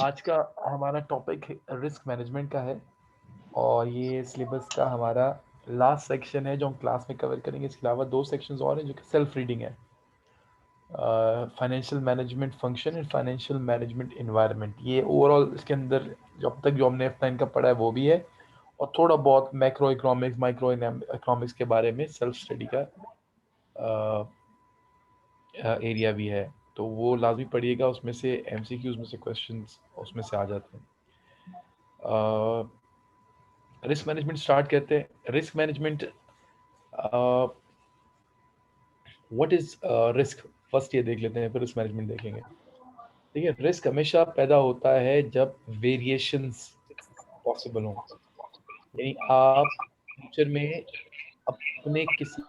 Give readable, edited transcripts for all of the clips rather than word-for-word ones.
आज का हमारा टॉपिक रिस्क मैनेजमेंट का है और ये सिलेबस का हमारा लास्ट सेक्शन है जो हम क्लास में कवर करेंगे। इसके अलावा दो सेक्शंस और हैं जो कि सेल्फ रीडिंग है, financial management function and financial management environment. ये ओवरऑल इसके अंदर जो अब तक जो हमने F9 का पढ़ा है वो भी है और थोड़ा बहुत मैक्रो इकोनॉमिक्स माइक्रो इकोनॉमिक्स के बारे में सेल्फ स्टडी का एरिया भी है। तो वो लाजमी पढ़िएगा, उसमें से MCQs में से क्वेश्चंस उसमें से आ जाते हैं। रिस्क मैनेजमेंट स्टार्ट करते हैं। Risk management, what is risk, first ये देख लेते हैं फिर रिस्क मैनेजमेंट देखेंगे। ठीक है, रिस्क हमेशा पैदा होता है जब वेरिएशंस पॉसिबल हों, यानी आप फ्यूचर में अपने किसी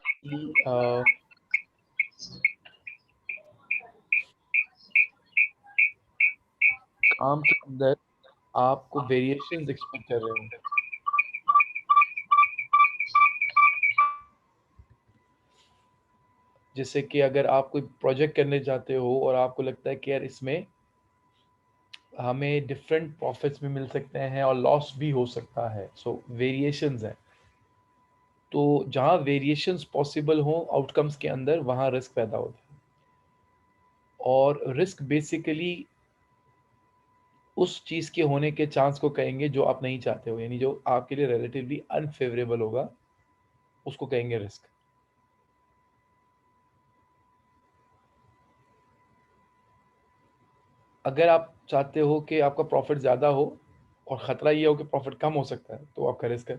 काम के अंदर आपको वेरिएशंस एक्सपेक्ट कर रहे हो। जैसे कि अगर आप कोई प्रोजेक्ट करने जाते हो और आपको लगता है कि यार इसमें हमें डिफरेंट प्रॉफिट्स भी मिल सकते हैं और लॉस भी हो सकता है, सो वेरिएशंस है। तो जहाँ वेरिएशंस पॉसिबल हो आउटकम्स के अंदर, वहाँ रिस्क पैदा होता है। और रिस्क बेसिकली उस चीज़ के होने के चांस को कहेंगे जो आप नहीं चाहते हो, यानी जो आपके लिए रिलेटिवली अनफेवरेबल होगा उसको कहेंगे रिस्क। अगर आप चाहते हो कि आपका प्रॉफिट ज़्यादा हो और ख़तरा ये हो कि प्रॉफिट कम हो सकता है, तो आपका रिस्क है।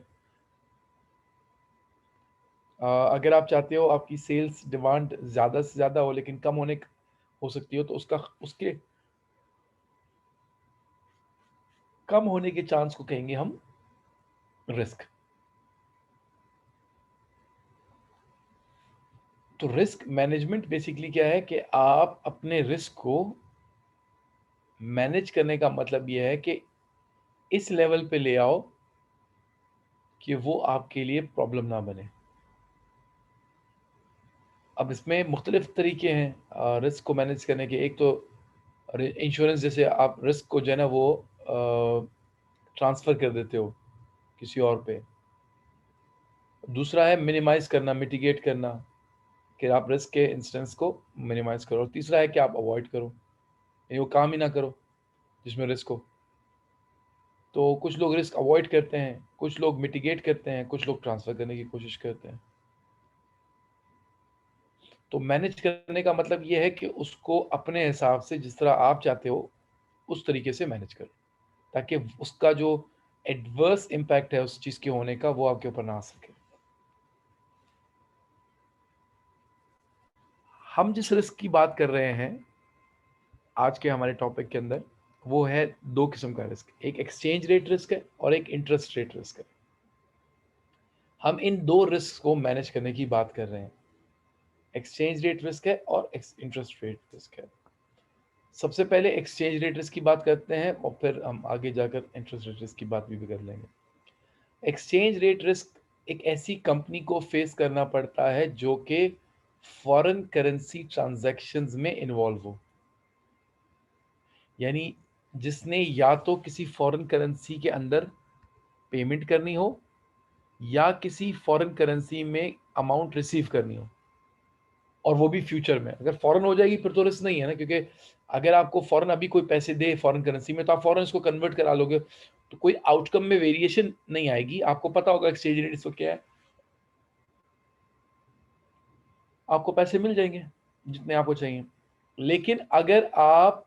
अगर आप चाहते हो आपकी सेल्स डिमांड ज़्यादा से ज़्यादा हो लेकिन कम होने हो सकती हो, तो उसके कम होने के चांस को कहेंगे हम रिस्क। तो रिस्क मैनेजमेंट बेसिकली क्या है कि आप अपने रिस्क को मैनेज करने का मतलब यह है कि इस लेवल पे ले आओ कि वो आपके लिए प्रॉब्लम ना बने। अब इसमें मुख्तलिफ तरीके हैं रिस्क को मैनेज करने के। एक तो इंश्योरेंस, जैसे आप रिस्क को जो है ना वो ट्रांसफ़र कर देते हो किसी और पे। दूसरा है मिनिमाइज़ करना, मिटिगेट करना, कि आप रिस्क के इंस्टेंस को मिनिमाइज़ करो। और तीसरा है कि आप अवॉइड करो, यानी वो काम ही ना करो जिसमें रिस्क हो। तो कुछ लोग रिस्क अवॉइड करते हैं, कुछ लोग मिटिगेट करते हैं, कुछ लोग ट्रांसफ़र करने की कोशिश करते हैं। तो मैनेज करने का मतलब ये है कि उसको अपने हिसाब से जिस तरह आप चाहते हो उस तरीके से मैनेज करो, ताकि उसका जो एडवर्स इम्पैक्ट है उस चीज़ के होने का वो आपके ऊपर ना आ सके। हम जिस रिस्क की बात कर रहे हैं आज के हमारे टॉपिक के अंदर, वो है दो किस्म का रिस्क। एक एक्सचेंज रेट रिस्क है और एक इंटरेस्ट रेट रिस्क है। हम इन दो रिस्क को मैनेज करने की बात कर रहे हैं। एक्सचेंज रेट रिस्क है और इंटरेस्ट रेट रिस्क है। सबसे पहले एक्सचेंज रेट रिस्क की बात करते हैं और फिर हम आगे जाकर इंटरेस्ट रेट रिस्क की बात भी कर लेंगे। एक्सचेंज रेट रिस्क एक ऐसी कंपनी को फेस करना पड़ता है जो कि फॉरेन करेंसी ट्रांजैक्शंस में इन्वॉल्व हो, यानी जिसने या तो किसी फॉरेन करेंसी के अंदर पेमेंट करनी हो या किसी फॉरेन करेंसी में अमाउंट रिसीव करनी हो, और वो भी फ्यूचर में। अगर फॉरेन हो जाएगी फिर तो रिस्क नहीं है ना, क्योंकि अगर आपको फॉरेन अभी कोई पैसे दे फॉरेन करेंसी में तो आप फॉरेन इसको कन्वर्ट करा लोगे, तो कोई आउटकम में वेरिएशन नहीं आएगी। आपको पता होगा एक्सचेंज रेट इसको क्या है, आपको पैसे मिल जाएंगे जितने आपको चाहिए। लेकिन अगर आप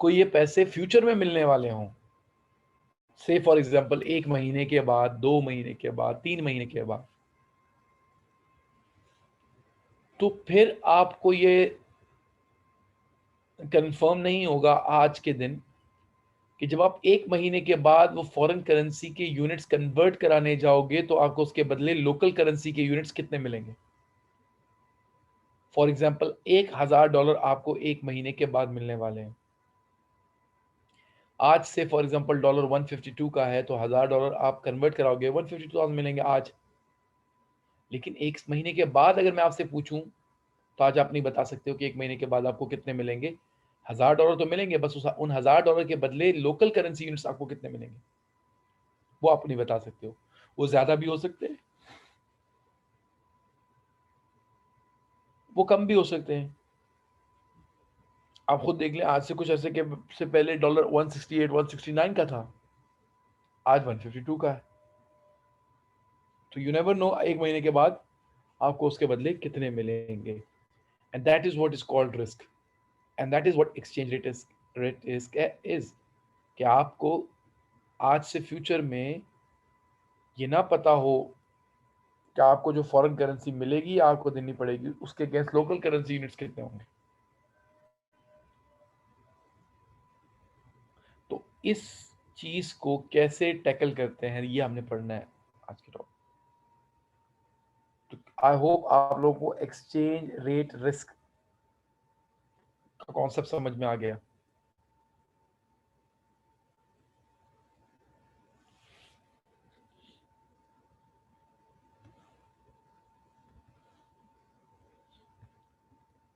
को ये पैसे फ्यूचर में मिलने वाले हों, से फॉर एग्जांपल 1 महीने के बाद, 2 महीने के बाद, 3 महीने के बाद, तो फिर आपको ये कंफर्म नहीं होगा आज के दिन कि जब आप 1 महीने के बाद वो फॉरेन करेंसी के यूनिट्स कन्वर्ट कराने जाओगे तो आपको उसके बदले लोकल करेंसी के यूनिट्स कितने मिलेंगे। फॉर एग्जांपल $1000 आपको 1 महीने के बाद मिलने वाले हैं। आज से फॉर एग्जांपल डॉलर 152 का है, तो $1000 आप कन्वर्ट कराओगे 152,000 मिलेंगे आज। लेकिन 1 महीने के बाद अगर मैं आपसे पूछूं तो आज आप नहीं बता सकते हो कि 1 महीने के बाद आपको कितने मिलेंगे, $1000 तो मिलेंगे, बस उन $1000 के बदले लोकल करेंसी यूनिट्स आपको कितने मिलेंगे वो आप नहीं बता सकते हो। वो ज्यादा भी हो सकते हैं, वो कम भी हो सकते हैं। आप खुद देख लें, आज से कुछ अर्से के से पहले डॉलर 168 169 का था, आज 152 का है। तो यू नेवर नो एक महीने के बाद आपको उसके बदले कितने मिलेंगे। And that is what is called risk, and that is what exchange risk is, कि आपको आज से फ्यूचर में ये ना पता हो कि आपको जो फॉरेन करेंसी मिलेगी आपको देनी पड़ेगी, उसके अगेंस्ट लोकल करेंसी यूनिट्स कितने होंगे। तो इस चीज को कैसे टैकल करते हैं ये हमने पढ़ना है आज के टॉपिक। तो आई होप आप लोगों को एक्सचेंज रेट रिस्क का कॉन्सेप्ट समझ में आ गया।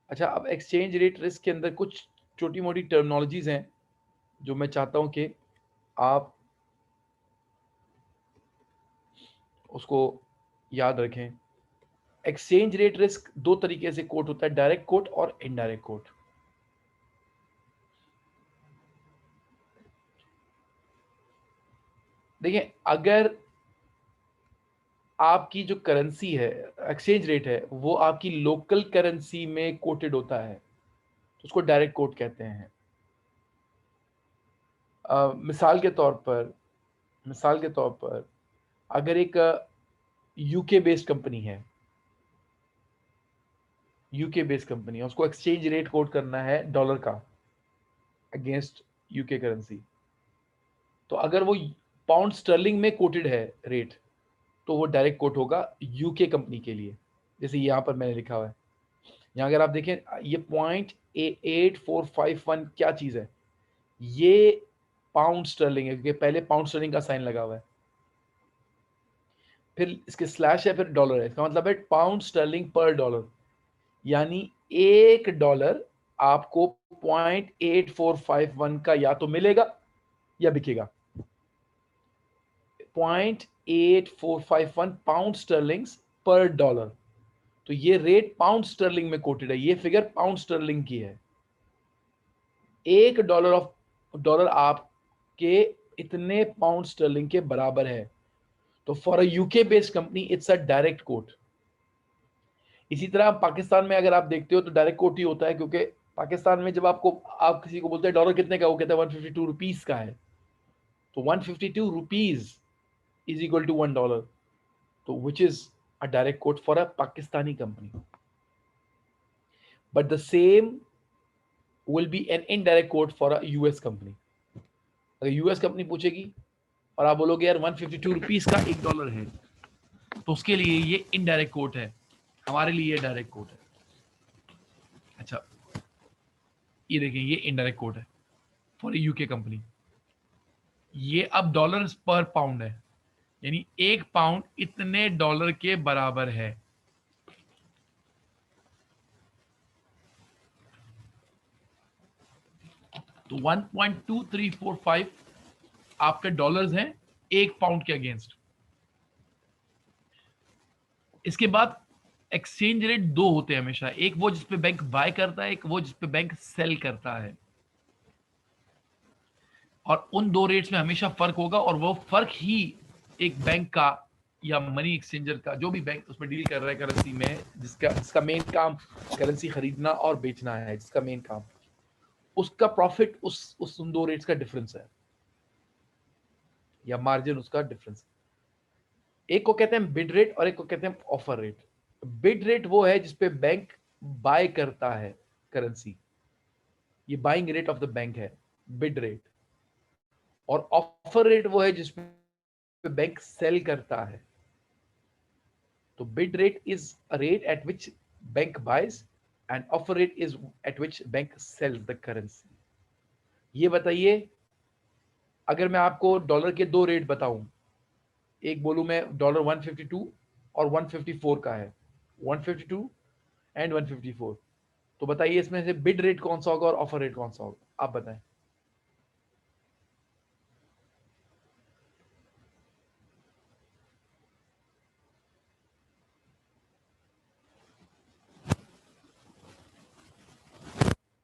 अच्छा, अब एक्सचेंज रेट रिस्क के अंदर कुछ छोटी मोटी टर्मिनोलॉजीज हैं जो मैं चाहता हूं कि आप उसको याद रखें। एक्सचेंज रेट रिस्क दो तरीके से कोट होता है, डायरेक्ट कोट और इनडायरेक्ट कोट। देखिए, अगर आपकी जो करेंसी है, एक्सचेंज रेट है, वो आपकी लोकल करेंसी में कोटेड होता है तो उसको डायरेक्ट कोट कहते हैं। मिसाल के तौर पर, मिसाल के तौर पर अगर एक यूके बेस्ड कंपनी है, यूके बेस्ड कंपनी है, उसको एक्सचेंज रेट कोट करना है डॉलर का अगेंस्ट यूके करेंसी, तो अगर वो पाउंड स्टर्लिंग में कोटेड है रेट, तो वो डायरेक्ट कोट होगा यूके कंपनी के लिए। जैसे यहाँ पर मैंने लिखा हुआ है, यहाँ अगर आप देखें ये 0.8451 क्या चीज़ है, ये पाउंड स्टर्लिंग है क्योंकि पहले पाउंड स्टर्लिंग का साइन लगा हुआ है, फिर इसके स्लैश है, फिर डॉलर है। इसका मतलब है पाउंड स्टर्लिंग पर डॉलर, यानी $1 आपको 0.8451 का या तो मिलेगा या बिकेगा। 0.8451 पाउंड स्टर्लिंग्स पर डॉलर। तो ये रेट पाउंड स्टर्लिंग में कोटेड है, ये फिगर पाउंड स्टर्लिंग की है। $1 आपके इतने पाउंड स्टर्लिंग के बराबर है। तो for a UK based company it's a direct quote. इसी तरह पाकिस्तान में अगर आप देखते हो तो डायरेक्ट कोट ही होता है, क्योंकि पाकिस्तान में जब आप किसी को बोलते हैं डॉलर कितने का, वो कहता है 152 रुपीज का है, तो 152 रुपीज इज इक्वल टू $1, तो which is a direct quote for a Pakistani company. But the same will be an indirect coat for a US company. अगर यूएस कंपनी पूछेगी और आप बोलोगे यार 152 रुपीज का $1 है, तो उसके लिए ये इनडायरेक्ट कोट है, हमारे लिए ये डायरेक्ट कोट है। अच्छा, ये देखें, ये इनडायरेक्ट कोट है फॉर यूके कंपनी। ये अब डॉलर पर पाउंड है, यानी एक पाउंड इतने डॉलर के बराबर है। तो 1.2345 आपके डॉलर्स हैं एक पाउंड के अगेंस्ट। इसके बाद एक्सचेंज रेट दो होते हैं हमेशा, एक वो जिसपे बैंक बाय करता है, एक वो जिसपे बैंक सेल करता है। और उन दो रेट्स में हमेशा फर्क होगा, और वो फर्क ही एक बैंक का या मनी एक्सचेंजर का, जो भी बैंक उसमें डील कर रहा है करेंसी में, जिसका जिसका मेन काम करेंसी खरीदना और बेचना है, जिसका मेन काम, उसका प्रॉफिट उस उन दो रेट्स का डिफरेंस है, या मार्जिन उसका डिफरेंस है। एक को कहते हैं बिड रेट और एक को कहते हैं ऑफर रेट। बिड रेट वो है जिसपे बैंक बाय करता है करेंसी, ये buying rate of the bank है, बिड रेट। और ऑफर रेट वो है जिसपे बैंक सेल करता है। तो bid rate is a rate at which bank buys and offer rate is at which bank sells the currency। ये बताइए, अगर मैं आपको डॉलर के दो रेट बताऊं, एक बोलूं मैं डॉलर 152 और 154 का है, 152 एंड 154, तो बताइए इसमें से बिड रेट कौन सा होगा और ऑफर रेट कौन सा होगा, आप बताएं।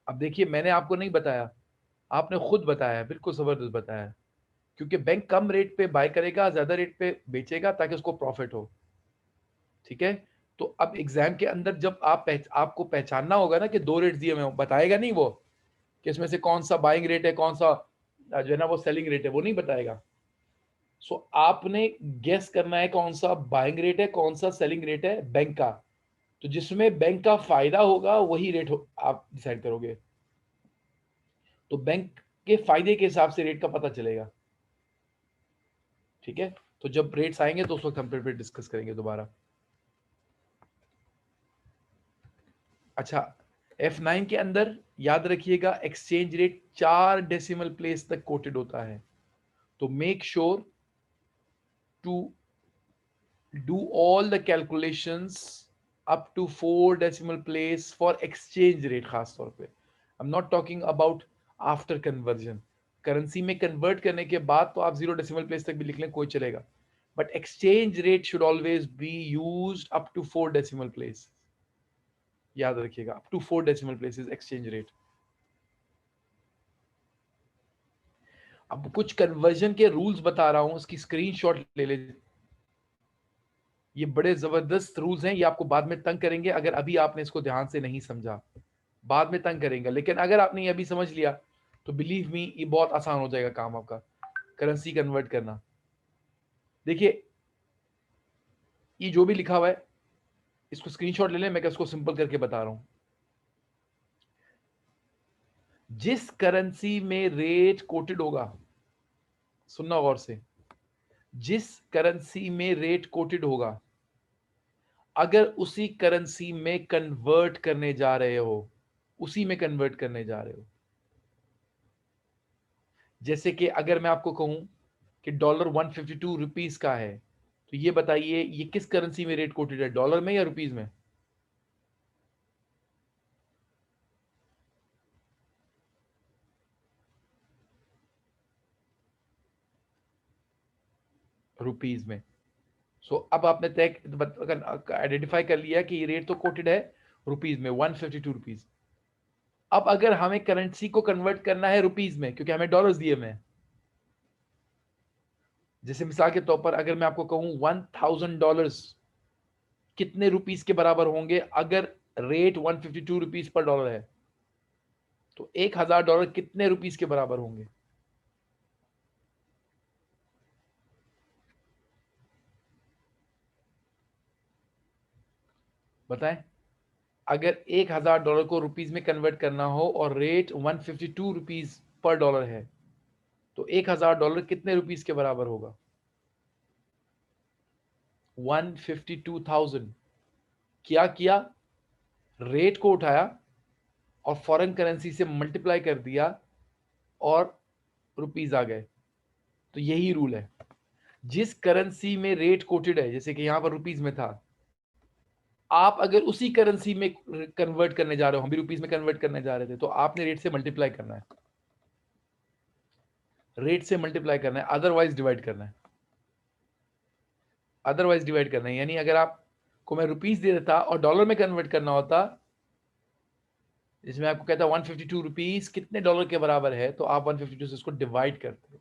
अब देखिए मैंने आपको नहीं बताया, आपने खुद बताया, बिल्कुल जबरदस्त बताया। क्योंकि बैंक कम रेट पे बाय करेगा, ज्यादा रेट पे बेचेगा ताकि उसको प्रॉफिट हो। ठीक है। तो अब एग्जाम के अंदर जब आपको पहचानना होगा ना कि दो रेट दिए हुए, बताएगा नहीं वो कि इसमें से कौन सा बाइंग रेट है, कौन सा जो है ना वो सेलिंग रेट है, वो नहीं बताएगा। सो आपने गेस करना है कौन सा बाइंग रेट है, कौन सा सेलिंग रेट है बैंक का। तो जिसमें बैंक का फायदा होगा वही रेट आप डिसाइड करोगे। तो बैंक के फायदे के हिसाब से रेट का पता चलेगा। ठीक है। तो जब रेट्स आएंगे तो उस वक्त हम फिर डिस्कस करेंगे दोबारा। अच्छा, F9 के अंदर याद रखिएगा एक्सचेंज रेट 4 डेसिमल प्लेस तक कोटेड होता है। तो make sure to do all the calculations up to 4 decimal place for exchange rate. खास तौर पे I am not talking about after conversion. Currency में कन्वर्ट करने के बाद तो आप 0 डेसिमल प्लेस तक भी लिख लें, कोई चलेगा। But exchange rate should always be used up to 4 decimal place. याद रखिएगा, up to 4 decimal places exchange rate. अब कुछ कन्वर्जन के रूल्स बता रहा हूं, उसकी स्क्रीनशॉट ले ले। ये बड़े जबरदस्त रूल्स हैं, ये आपको बाद में तंग करेंगे अगर अभी आपने इसको ध्यान से नहीं समझा। बाद में तंग करेंगे, लेकिन अगर आपने ये अभी समझ लिया तो बिलीव मी ये बहुत आसान हो जाएगा काम आपका, करेंसी कन्वर्ट करना। देखिए ये जो भी लिखा हुआ है इसको स्क्रीनशॉट ले लें, मैं इसको सिंपल करके बता रहा हूं। जिस करेंसी में रेट कोटेड होगा, सुनना गौर से, जिस करेंसी में रेट कोटेड होगा, अगर उसी करेंसी में कन्वर्ट करने जा रहे हो, उसी में कन्वर्ट करने जा रहे हो। जैसे कि अगर मैं आपको कहूं कि डॉलर 152 रुपीज का है, तो ये बताइए ये किस करेंसी में रेट कोटेड है, डॉलर में या रुपीज में? रुपीज में। सो अब आपने तय आइडेंटिफाई कर लिया कि ये रेट तो कोटेड है रुपीज में, 152 रुपीज। अब अगर हमें करेंसी को कन्वर्ट करना है रुपीज में, क्योंकि हमें डॉलर्स दिए हुए हैं, जैसे मिसाल के तौर पर अगर मैं आपको कहूं $1000 कितने रुपीस के बराबर होंगे अगर रेट 152 रुपीज पर डॉलर है, तो $1000 कितने रुपीस के बराबर होंगे? बताएं। अगर $1000 को रुपीज में कन्वर्ट करना हो और रेट 152 रुपीज पर डॉलर है, तो $1000 कितने रुपीस के बराबर होगा? 152,000। क्या किया? रेट को उठाया और फॉरेन करेंसी से मल्टीप्लाई कर दिया और रुपीज आ गए। तो यही रूल है, जिस करेंसी में रेट कोटेड है, जैसे कि यहां पर रुपीज में था, आप अगर उसी करेंसी में कन्वर्ट करने जा रहे हो, हम भी रुपीज में कन्वर्ट करने जा रहे थे, तो आपने रेट से मल्टीप्लाई करना है, रेट से मल्टीप्लाई करना है, अदरवाइज डिवाइड करना है। अदरवाइज डिवाइड करना है, यानी अगर आपको मैं रुपीज दे देता और डॉलर में कन्वर्ट करना होता, जिसमें आपको कहता 152 रुपीज कितने डॉलर के बराबर है, तो आप 152 से इसको डिवाइड करते हो,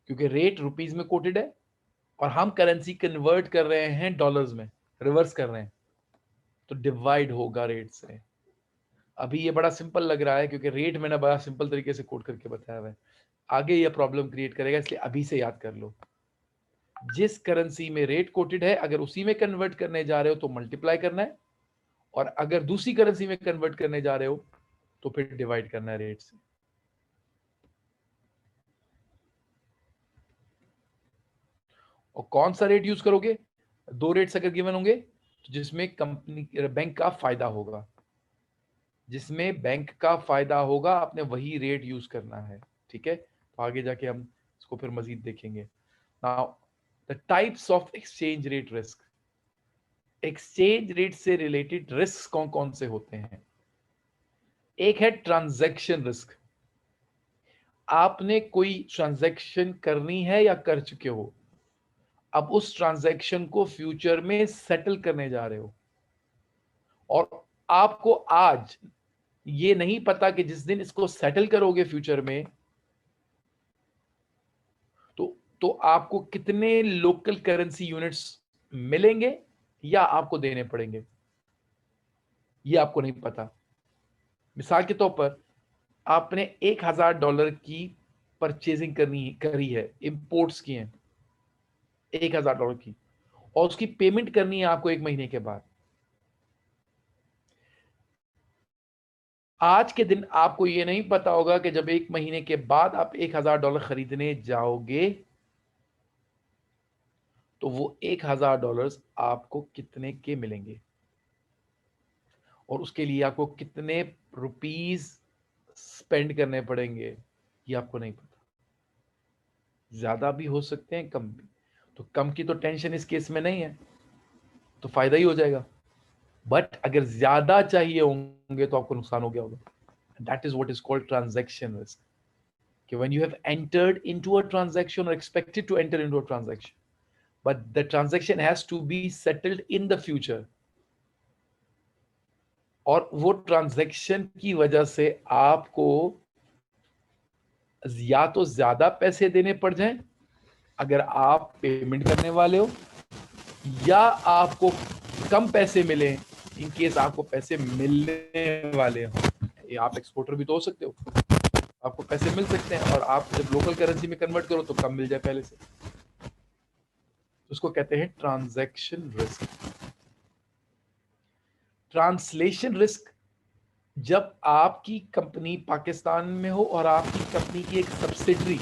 क्योंकि रेट रुपीज में कोटेड है और हम करेंसी कन्वर्ट कर रहे हैं डॉलर्स में, रिवर्स कर रहे हैं, तो डिवाइड होगा रेट से। अभी ये बड़ा सिंपल लग रहा है क्योंकि रेट मैंने बड़ा सिंपल तरीके से कोट करके बताया हुआ है, आगे ये प्रॉब्लम क्रिएट करेगा, इसलिए अभी से याद कर लो। जिस करेंसी में रेट कोटेड है अगर उसी में कन्वर्ट करने जा रहे हो तो मल्टीप्लाई करना है, और अगर दूसरी करेंसी में कन्वर्ट करने जा रहे हो तो फिर डिवाइड करना है रेट से। और कौन सा रेट यूज करोगे? दो रेट्स अगर गिवन होंगे तो जिसमें कंपनी बैंक का फायदा होगा, जिसमें बैंक का फायदा होगा आपने वही रेट यूज करना है। ठीक है, तो आगे जाके हम इसको फिर मजीद देखेंगे। Now the types of exchange rate risk. Exchange rate से रिलेटेड रिस्क कौन कौन से होते हैं? एक है ट्रांजैक्शन रिस्क। आपने कोई ट्रांजैक्शन करनी है या कर चुके हो, अब उस ट्रांजैक्शन को फ्यूचर में सेटल करने जा रहे हो, और आपको आज ये नहीं पता कि जिस दिन इसको सेटल करोगे फ्यूचर में, तो आपको कितने लोकल करेंसी यूनिट्स मिलेंगे या आपको देने पड़ेंगे, ये आपको नहीं पता। मिसाल के तौर पर आपने $1000 की परचेजिंग करी है, इंपोर्ट्स की हैं $1000 की, और उसकी पेमेंट करनी है आपको 1 महीने के बाद। आज के दिन आपको ये नहीं पता होगा कि जब 1 महीने के बाद आप $1000 खरीदने जाओगे तो वो $1000 आपको कितने के मिलेंगे, और उसके लिए आपको कितने रुपीस स्पेंड करने पड़ेंगे, ये आपको नहीं पता। ज्यादा भी हो सकते हैं, कम भी। तो कम की तो टेंशन इस केस में नहीं है, तो फायदा ही हो जाएगा। बट अगर ज्यादा चाहिए होंगे तो आपको नुकसान हो गया होगा। That is what is called transaction risk. कि when you have entered into a transaction or expected to enter into a transaction, but the transaction has to be settled in the future, और वो transaction की वजह से आपको या तो ज्यादा पैसे देने पड़ जाएं अगर आप पेमेंट करने वाले हो, या आपको कम पैसे मिले इन केस आपको पैसे मिलने वाले हो। ये आप एक्सपोर्टर भी तो हो सकते हो, आपको पैसे मिल सकते हैं और आप जब लोकल करेंसी में कन्वर्ट करो तो कम मिल जाए पहले से। उसको कहते हैं ट्रांजैक्शन रिस्क। ट्रांसलेशन रिस्क, जब आपकी कंपनी पाकिस्तान में हो और आपकी कंपनी की एक सब्सिडरी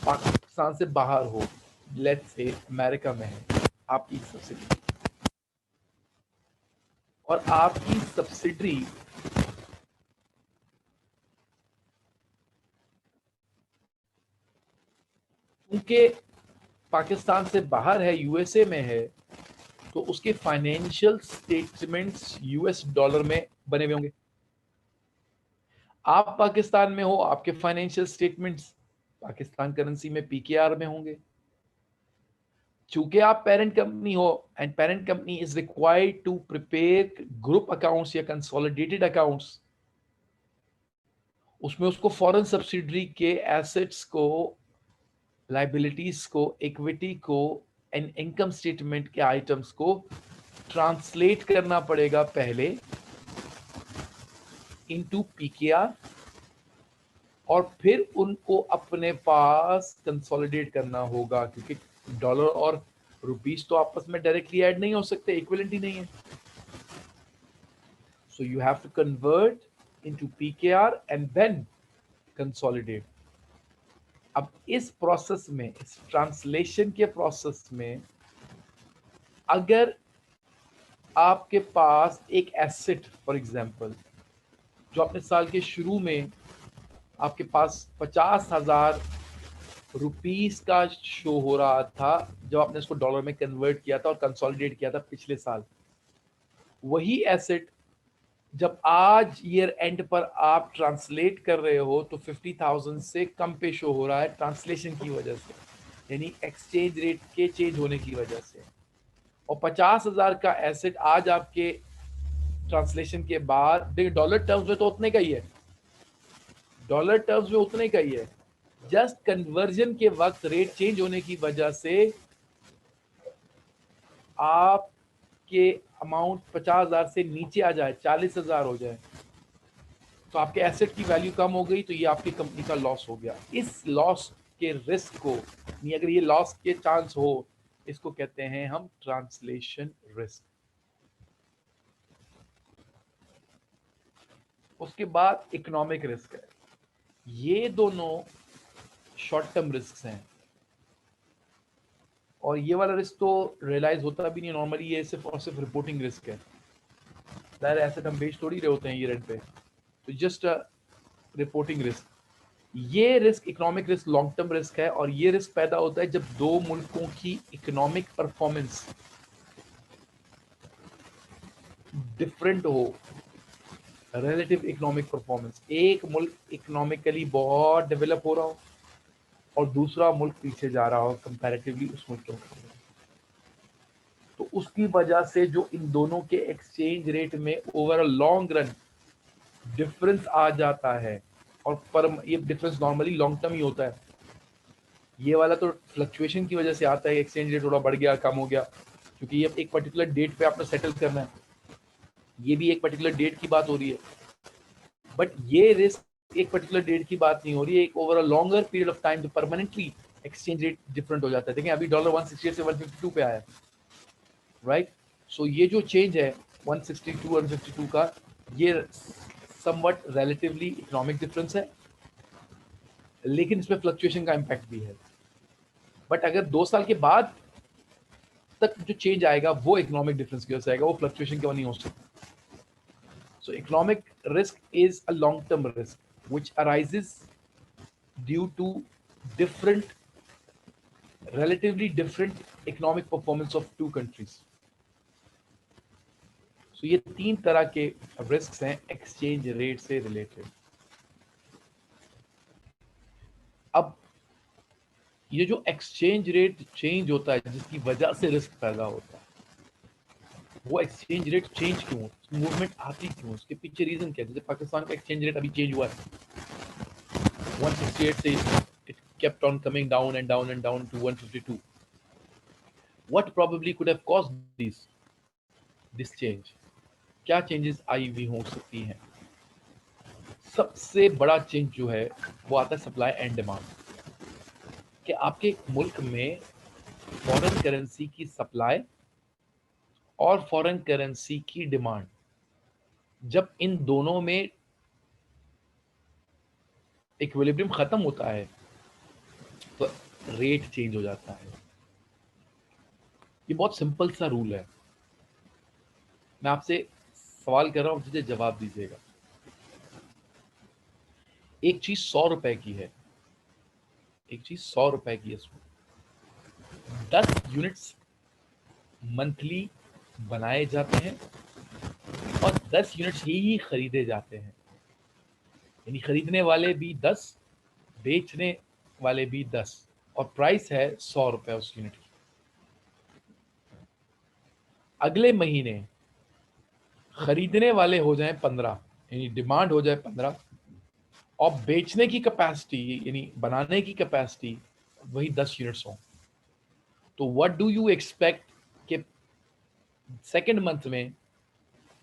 पाकिस्तान से बाहर हो, लेट्स से अमेरिका में है आपकी सब्सिडरी, और आपकी सब्सिडरी उनके पाकिस्तान से बाहर है, यूएसए में है, तो उसके फाइनेंशियल स्टेटमेंट्स यूएस डॉलर में बने हुए होंगे। आप पाकिस्तान में हो, आपके फाइनेंशियल स्टेटमेंट्स पाकिस्तान करेंसी में पीकेआर में होंगे। चूंकि आप पेरेंट कंपनी हो and parent company is required to prepare group accounts या कंसोलिडेटेड अकाउंट्स, उसमें उसको फॉरेन सब्सिडरी के एसेट्स को, लाइबिलिटीज को, इक्विटी को एंड इनकम स्टेटमेंट के आइटम्स को ट्रांसलेट करना पड़ेगा पहले इनटू पीकेआर, और फिर उनको अपने पास कंसोलिडेट करना होगा, क्योंकि डॉलर और रुपीस तो आपस में डायरेक्टली ऐड नहीं हो सकते, इक्विवेलेंट ही नहीं है। So you have to convert into PKR and then consolidate. अब इस प्रोसेस में, इस ट्रांसलेशन के प्रोसेस में, अगर आपके पास एक एसेट, फॉर एग्जांपल, जो अपने साल के शुरू में आपके पास 50,000 रुपीस का शो हो रहा था जब आपने इसको डॉलर में कन्वर्ट किया था और कंसोलिडेट किया था पिछले साल, वही एसेट जब आज ईयर एंड पर आप ट्रांसलेट कर रहे हो तो 50,000 से कम पे शो हो रहा है ट्रांसलेशन की वजह से, यानी एक्सचेंज रेट के चेंज होने की वजह से। और 50,000 का एसेट आज आपके ट्रांसलेशन के बाद, देखिए डॉलर टर्म्स में तो उतने का ही है, डॉलर टर्म्स में उतने का ही है, जस्ट कन्वर्जन के वक्त रेट चेंज होने की वजह से आपके अमाउंट 50,000 से नीचे आ जाए, 40,000 हो जाए, तो आपके एसेट की वैल्यू कम हो गई, तो ये आपकी कंपनी का लॉस हो गया। इस लॉस के रिस्क को, अगर ये लॉस के चांस हो, इसको कहते हैं हम ट्रांसलेशन रिस्क। उसके बाद इकोनॉमिक रिस्क है। ये दोनों शॉर्ट टर्म रिस्क हैं, और ये वाला रिस्क तो रियलाइज होता भी नहीं नॉर्मली, ये सिर्फ और सिर्फ रिपोर्टिंग रिस्क है। दायर एसेट हम बेच थोड़ी रहे होते हैं ये रेंट पे, तो जस्ट रिपोर्टिंग रिस्क। ये risk economic risk long term risk है, और ये रिस्क पैदा होता है जब दो मुल्कों की इकोनॉमिक परफॉर्मेंस डिफरेंट हो, रिलेटिव इकोनॉमिक परफॉर्मेंस, एक मुल्क इकोनॉमिकली बहुत डेवलप हो रहा हो और दूसरा मुल्क पीछे जा रहा हो कंपैरेटिवली उस मुल्क के मुकाबले, तो उसकी वजह से जो इन दोनों के एक्सचेंज रेट में over a long run difference आ जाता है, और पर ये डिफरेंस नॉर्मली लॉन्ग टर्म ही होता है, ये वाला तो फ्लक्चुएशन की वजह से आता है, एक्सचेंज रेट थोड़ा बढ़ गया कम हो गया, क्योंकि ये एक पर्टिकुलर डेट पे आपने सेटल करना है, ये भी एक पर्टिकुलर डेट की बात हो रही है, बट ये रिस्क एक पर्टिकुलर डेट की बात नहीं हो रही है, एक over a longer period of time जो परमानेंटली एक्सचेंज रेट डिफरेंट हो जाता है। देखें अभी डॉलर 168 से 152 पे आया है, राइट? सो ये जो चेंज है 162 152 का, ये समवट रिलेटिवली इकोनॉमिक डिफरेंस है, लेकिन इसमें फ्लक्चुएशन का इम्पैक्ट भी है। बट अगर 2 साल के बाद तक जो चेंज आएगा वो इकोनॉमिक डिफरेंस की वजह से आएगा, वो फ्लक्चुएशन के वजह नहीं हो सकता। So economic risk is a long-term risk which arises due to different, relatively different economic performance of two countries. So ये 3 तरह के risks हैं exchange rate से related. अब ये जो exchange rate change होता है जिसकी वजह से risk पैदा होता है, वो exchange rate change क्यों, मूवमेंट आती क्यों, उसके पीछे रीजन क्या है? जैसे पाकिस्तान का exchange rate अभी चेंज हुआ है 168 से it kept on coming down and down and down to 152. What probably could have caused this change? क्या चेंजेस आई हुई हो सकती हैं? सबसे बड़ा चेंज जो है वो आता है सप्लाई एंड डिमांड, कि आपके मुल्क में फॉरेन करेंसी की सप्लाई और फॉरेन करेंसी की डिमांड, जब इन दोनों में इक्विलिब्रियम खत्म होता है तो रेट चेंज हो जाता है। ये बहुत सिंपल सा रूल है, मैं आपसे सवाल कर रहा हूं, मुझे जवाब दीजिएगा। एक चीज 100 रुपए की है, एक चीज 100 रुपए की है, इसमें 10 यूनिट्स मंथली बनाए जाते हैं और 10 यूनिट्स ही खरीदे जाते हैं, यानी खरीदने वाले भी 10, बेचने वाले भी 10, और प्राइस है 100 रुपए उस यूनिट की। अगले महीने खरीदने वाले हो जाए 15, यानी डिमांड हो जाए 15, और बेचने की कैपेसिटी यानी बनाने की कैपेसिटी वही 10 यूनिट्स हो, तो व्हाट डू यू एक्सपेक्ट कि सेकेंड मंथ में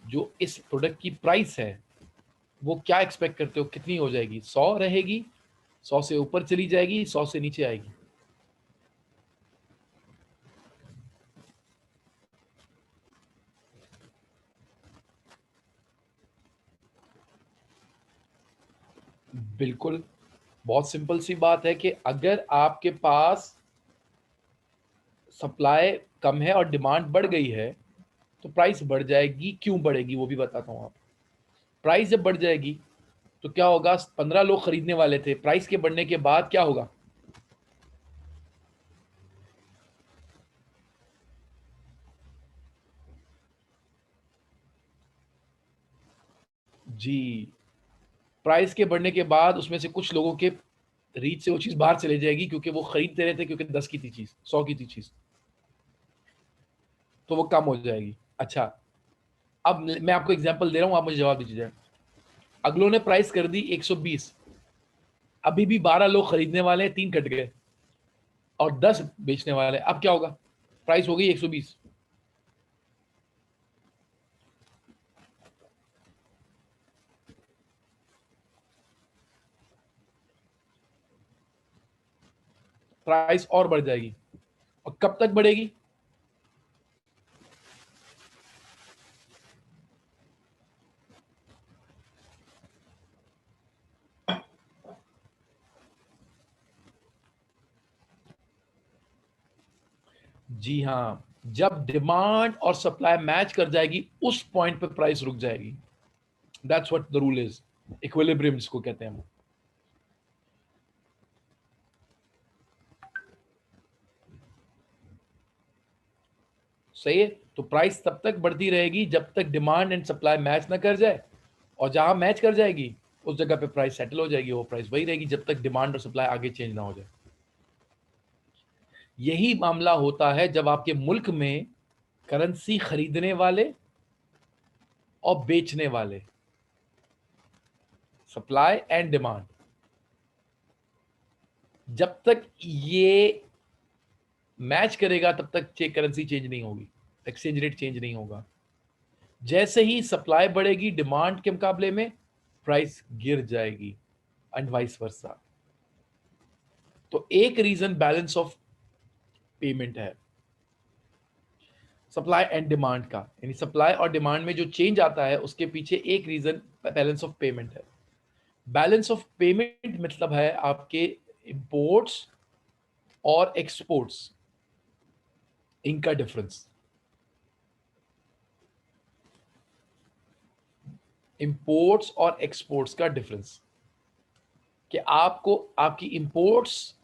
जो इस प्रोडक्ट की प्राइस है वो क्या एक्सपेक्ट करते हो, कितनी हो जाएगी? 100 रहेगी, 100 से ऊपर चली जाएगी, 100 से नीचे आएगी? बिल्कुल, बहुत सिंपल सी बात है कि अगर आपके पास सप्लाई कम है और डिमांड बढ़ गई है तो प्राइस बढ़ जाएगी। क्यों बढ़ेगी वो भी बताता हूं आप। प्राइस जब बढ़ जाएगी तो क्या होगा, 15 लोग खरीदने वाले थे, प्राइस के बढ़ने के बाद क्या होगा? जी, प्राइस के बढ़ने के बाद उसमें से कुछ लोगों के रीच से वो चीज बाहर चले जाएगी, क्योंकि वो खरीदते रहे थे, क्योंकि 10 की थी चीज, 100 की थी चीज, तो वो कम हो जाएगी। अच्छा, अब मैं आपको एग्जांपल दे रहा हूं, आप मुझे जवाब दीजिए। अगलों ने प्राइस कर दी 120, अभी भी 12 लोग खरीदने वाले हैं, 3 कट गए, और 10 बेचने वाले, अब क्या होगा? प्राइस हो गई 120, प्राइस और बढ़ जाएगी। और कब तक बढ़ेगी? जी हाँ, जब डिमांड और सप्लाई मैच कर जाएगी उस पॉइंट पे प्राइस रुक जाएगी। That's what the rule is, equilibrium जिसको कहते हैं हम। सही है, तो प्राइस तब तक बढ़ती रहेगी जब तक डिमांड एंड सप्लाई मैच ना कर जाए, और जहां मैच कर जाएगी उस जगह पे प्राइस सेटल हो जाएगी, वो प्राइस वही रहेगी जब तक डिमांड और सप्लाई आगे चेंज ना हो जाए। यही मामला होता है जब आपके मुल्क में करेंसी खरीदने वाले और बेचने वाले, सप्लाई एंड डिमांड, जब तक ये मैच करेगा तब तक करेंसी चेंज नहीं होगी, एक्सचेंज रेट चेंज नहीं होगा। जैसे ही सप्लाई बढ़ेगी डिमांड के मुकाबले में, प्राइस गिर जाएगी एंड वाइस वर्सा। तो एक रीजन बैलेंस ऑफ पेमेंट है, सप्लाई एंड डिमांड का, यानी सप्लाई और डिमांड में जो चेंज आता है उसके पीछे एक रीजन बैलेंस ऑफ पेमेंट है। बैलेंस ऑफ पेमेंट मतलब है आपके इंपोर्ट्स और एक्सपोर्ट्स, इनका डिफरेंस। इंपोर्ट्स और एक्सपोर्ट्स का डिफरेंस, कि आपको आपकी इंपोर्ट्स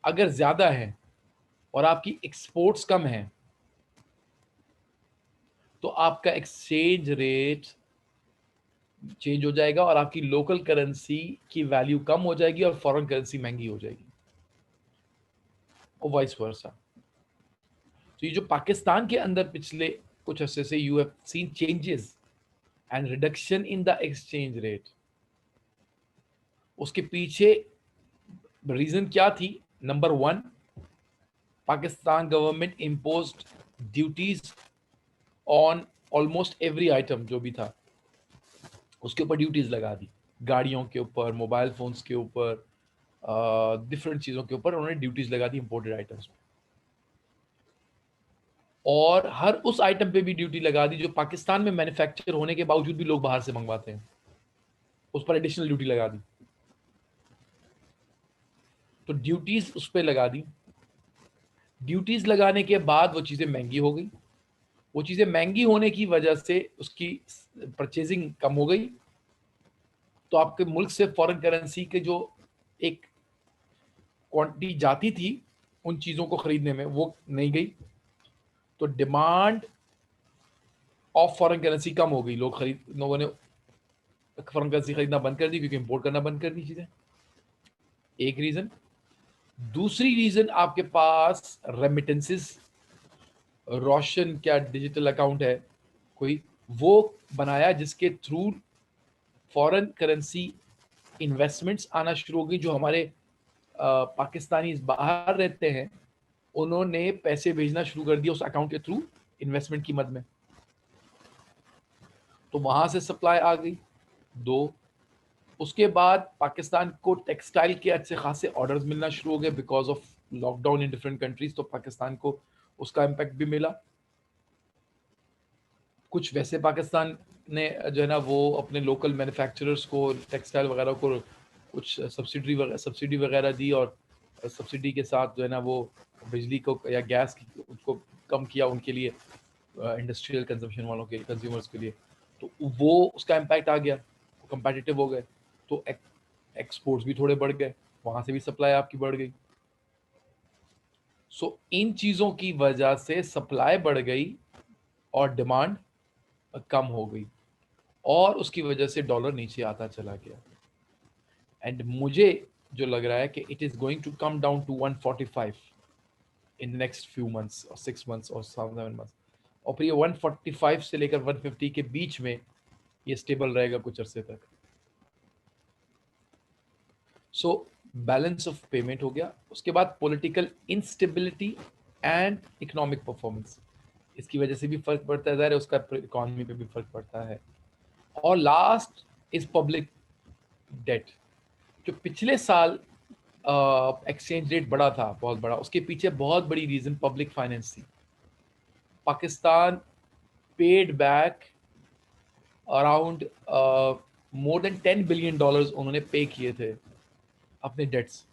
अगर ज्यादा है और आपकी एक्सपोर्ट्स कम है तो आपका एक्सचेंज रेट चेंज हो जाएगा और आपकी लोकल करेंसी की वैल्यू कम हो जाएगी और फॉरेन करेंसी महंगी हो जाएगी, और वाइस वर्सा। तो ये जो पाकिस्तान के अंदर पिछले कुछ अरसे से you have seen changes and reduction in the exchange rate, उसके पीछे रीजन क्या थी? Number one, Pakistan government imposed duties on almost every item, जो भी था उसके ऊपर ड्यूटीज लगा दी, गाड़ियों के ऊपर, मोबाइल फोन्स के ऊपर, डिफरेंट चीज़ों के ऊपर उन्होंने ड्यूटीज लगा दी इंपोर्टेड आइटम्स पे। और हर उस आइटम पे भी ड्यूटी लगा दी जो पाकिस्तान में मैन्युफैक्चर होने के बावजूद भी लोग बाहर से मंगवाते हैं, उस पर एडिशनल ड्यूटी लगा दी। तो ड्यूटीज उस पर लगा दी। ड्यूटीज लगाने के बाद वो चीज़ें महंगी हो गई। वो चीज़ें महंगी होने की वजह से उसकी परचेजिंग कम हो गई, तो आपके मुल्क से फॉरेन करेंसी के जो एक क्वांटिटी जाती थी उन चीज़ों को खरीदने में, वो नहीं गई। तो डिमांड ऑफ फॉरेन करेंसी कम हो गई, लोगों ने फॉरेन करेंसी खरीदना बंद कर दी क्योंकि इंपोर्ट करना बंद कर दी चीज़ें, एक रीज़न। दूसरी रीज़न, आपके पास रेमिटेंसेस, रोशन क्या डिजिटल अकाउंट है कोई, वो बनाया जिसके थ्रू फॉरेन करेंसी इन्वेस्टमेंट्स आना शुरू हो गई। जो हमारे पाकिस्तानी बाहर रहते हैं उन्होंने पैसे भेजना शुरू कर दिया उस अकाउंट के थ्रू इन्वेस्टमेंट की मद में, तो वहां से सप्लाई आ गई। दो, उसके बाद पाकिस्तान को टेक्सटाइल के अच्छे खासे ऑर्डर्स मिलना शुरू हो गए because of lockdown in different countries, तो पाकिस्तान को उसका इम्पैक्ट भी मिला। कुछ वैसे पाकिस्तान ने जो है ना वो अपने लोकल मैन्युफैक्चरर्स को, टेक्सटाइल वगैरह को कुछ सब्सिडी वगैरह दी, और सब्सिडी के साथ जो है ना वो बिजली को या गैस उसको कम किया उनके लिए, इंडस्ट्रियल कंजम्पशन वालों के, कंज्यूमर्स के लिए। तो वो उसका इम्पैक्ट आ गया, कंपेटिटिव हो गए, तो एक्सपोर्ट्स भी थोड़े बढ़ गए, वहां से भी सप्लाई आपकी बढ़ गई। सो इन चीज़ों की वजह से सप्लाई बढ़ गई और डिमांड कम हो गई, और उसकी वजह से डॉलर नीचे आता चला गया। एंड मुझे जो लग रहा है कि it is going to come down to 145 in next few months और 6 मंथ्स और 7 मंथ्स, और फिर ये 145 से लेकर 150 के बीच में ये स्टेबल रहेगा कुछ अरसे तक। सो बैलेंस ऑफ पेमेंट हो गया। उसके बाद political instability and economic performance, इसकी वजह से भी फर्क पड़ता है, ज़ाहिर है उसका इकोनॉमी पे भी फर्क पड़ता है। और लास्ट इज पब्लिक डेट। जो पिछले साल एक्सचेंज रेट बढ़ा था बहुत बड़ा, उसके पीछे बहुत बड़ी रीजन पब्लिक फाइनेंस थी। Pakistan paid back around more than $10 billion उन्होंने पे किए थे अपने डेट्स।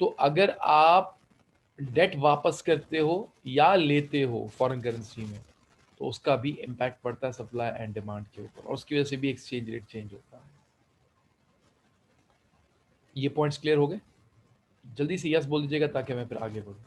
तो अगर आप डेट वापस करते हो या लेते हो फॉरेन करेंसी में, तो उसका भी इम्पैक्ट पड़ता है सप्लाई एंड डिमांड के ऊपर, और उसकी वजह से भी एक्सचेंज रेट चेंज होता है। ये पॉइंट्स क्लियर हो गए? जल्दी से यस बोल दीजिएगा ताकि मैं फिर आगे बढ़ूँ।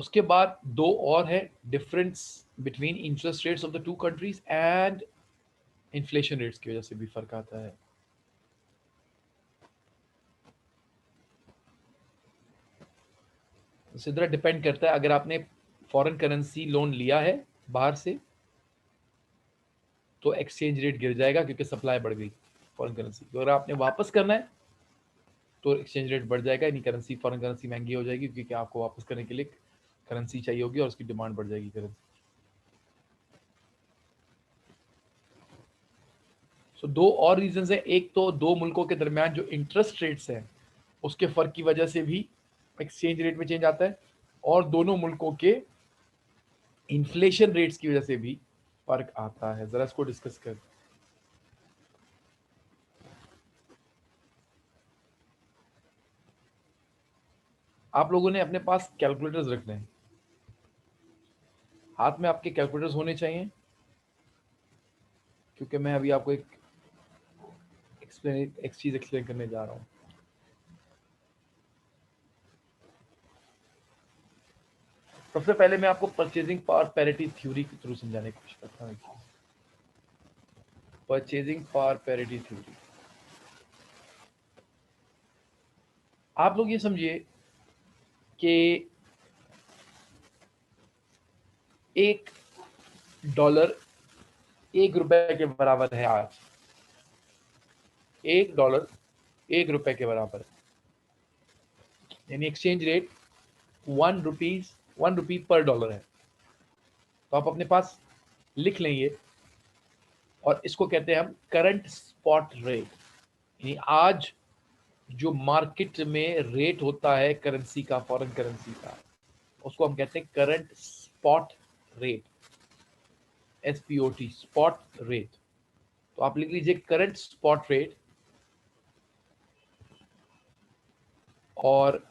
उसके बाद दो और है, difference between interest rates of the two countries and inflation rates की वजह से भी फर्क आता है। सीधा डिपेंड करता है, अगर आपने फॉरेन करेंसी लोन लिया है बाहर से तो एक्सचेंज रेट गिर जाएगा क्योंकि सप्लाई बढ़ गई फॉरेन करेंसी। तो अगर आपने वापस करना है तो एक्सचेंज रेट बढ़ जाएगा, यानी करेंसी फॉरेन करेंसी महंगी हो जाएगी क्योंकि आपको वापस करने के लिए करेंसी चाहिए होगी और उसकी डिमांड बढ़ जाएगी करेंसी। सो दो और रीजंस है, एक तो दो मुल्कों के दरमियान जो इंटरेस्ट रेट्स हैं उसके फर्क की वजह से भी एक्सचेंज रेट में चेंज आता है, और दोनों मुल्कों के इन्फ्लेशन रेट्स की वजह से भी फर्क आता है। जरा इसको डिस्कस कर। आप लोगों ने अपने पास कैलकुलेटर्स रखने हैं, हाथ में आपके कैलकुलेटर्स होने चाहिए, क्योंकि मैं अभी आपको एक चीज एक्सप्लेन करने जा रहा हूँ। सबसे पहले मैं आपको परचेजिंग पावर पैरिटी थ्योरी के थ्रू समझाने की कोशिश करता हूँ। परचेजिंग पावर पैरिटी थ्योरी, आप लोग ये समझिए कि एक डॉलर एक रुपए के बराबर है आज। एक डॉलर एक रुपए के बराबर है, यानी एक्सचेंज रेट 1 रुपी पर डॉलर है। तो आप अपने पास लिख लेंगे, और इसको कहते हैं हम करंट स्पॉट रेट, यानी आज जो मार्केट में रेट होता है करेंसी का, फॉरेन करेंसी का, उसको हम कहते हैं current spot rate, SPOT, spot rate. तो आप लिख लीजिए करंट स्पॉट रेट और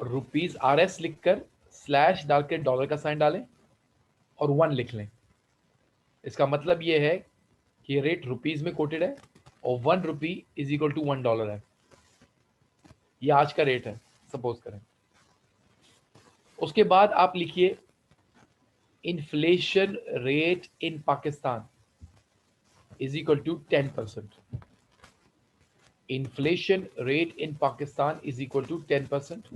रुपीज RS लिखकर स्लैश डाल के डॉलर का साइन डालें और 1 लिख लें। इसका मतलब ये है कि रेट रुपीज में कोटेड है और 1 रुपी इज इक्वल टू $1 है। ये आज का रेट है सपोज करें। उसके बाद आप लिखिए inflation rate in Pakistan is equal to 10%। Inflation rate in Pakistan is equal to 10%।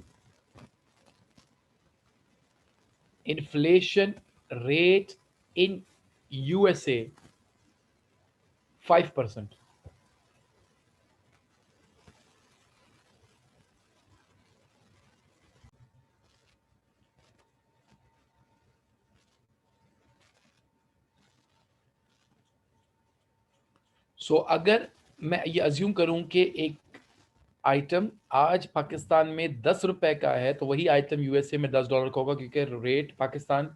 Inflation rate in USA 5%। So अगर मैं ये अज्यूम करूं कि एक आइटम आज पाकिस्तान में 10 रुपए का है, तो वही आइटम USA में $10 का होगा, क्योंकि रेट पाकिस्तान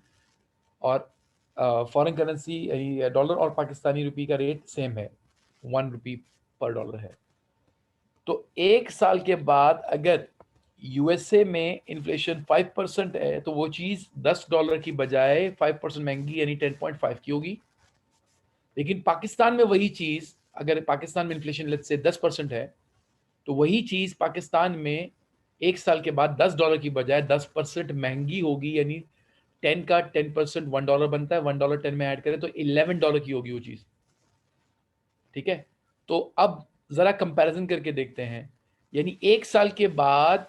और फॉरेन करेंसी डॉलर और पाकिस्तानी रुपी का रेट सेम है, 1 रुपी पर डॉलर है। तो एक साल के बाद अगर USA में इन्फ्लेशन 5% है तो वो चीज $10 की बजाय 5% महंगी यानी 10.5 की होगी। लेकिन पाकिस्तान में वही चीज, अगर पाकिस्तान में इन्फ्लेशन लेट्स से 10% है, तो वही चीज पाकिस्तान में एक साल के बाद $10 की बजाय 10% महंगी होगी, यानी 10 का 10% $1 बनता है, $1 10 में ऐड करें तो $11 की होगी वो चीज। ठीक है, तो अब जरा कंपैरिजन करके देखते हैं, यानी एक साल के बाद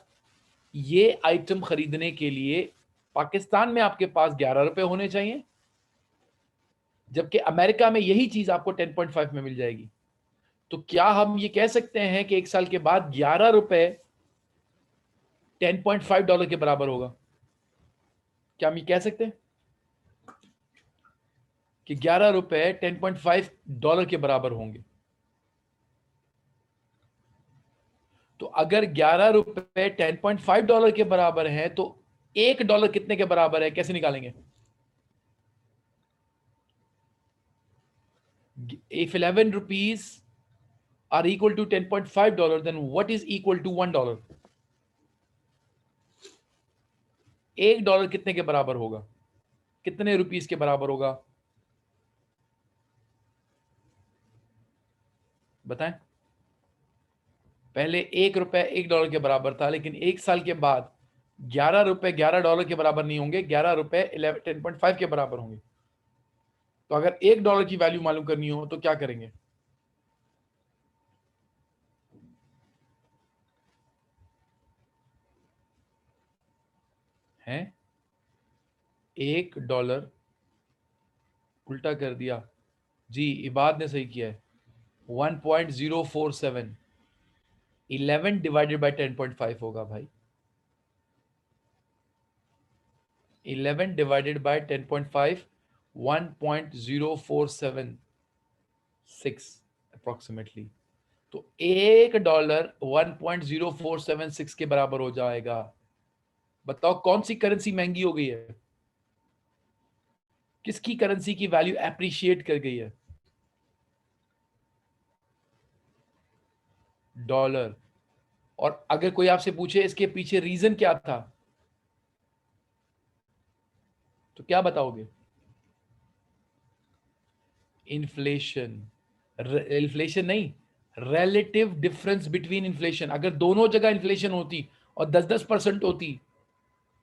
ये आइटम खरीदने के लिए पाकिस्तान में आपके पास $11 होने चाहिए, जबकि अमेरिका में यही चीज आपको 10.5 में मिल जाएगी। तो क्या हम ये कह सकते हैं कि एक साल के बाद $11 $10.5 के बराबर होगा? क्या हम ये कह सकते हैं कि $11 $10.5 के बराबर होंगे? तो अगर $11 $10.5 के बराबर है तो $1 कितने के बराबर है, कैसे निकालेंगे? If 11 rupees are equal to $10.5, then what is equal to $1? $1 कितने के बराबर होगा, कितने रुपीस के बराबर होगा, बताएं। पहले $1 $1 के बराबर था, लेकिन एक साल के बाद $11 $11 के बराबर नहीं होंगे, $11 10.5 के बराबर होंगे। तो अगर $1 की वैल्यू मालूम करनी हो तो क्या करेंगे? हैं $1 उल्टा कर दिया जी, इबाद ने सही किया है। 1.047 11 डिवाइडेड बाय 10.5 होगा भाई। 11 डिवाइडेड बाय 10.5 1.0476 अप्रोक्सीमेटली। तो $1 1.0476 के बराबर हो जाएगा। बताओ कौन सी करेंसी महंगी हो गई है? किसकी करेंसी की वैल्यू एप्रिशिएट कर गई है? डॉलर। और अगर कोई आपसे पूछे इसके पीछे रीजन क्या था, तो क्या बताओगे? इन्फ्लेशन। इन्फ्लेशन नहीं, रिलेटिव डिफरेंस बिटवीन इन्फ्लेशन। अगर दोनों जगह इन्फ्लेशन होती और 10-10% होती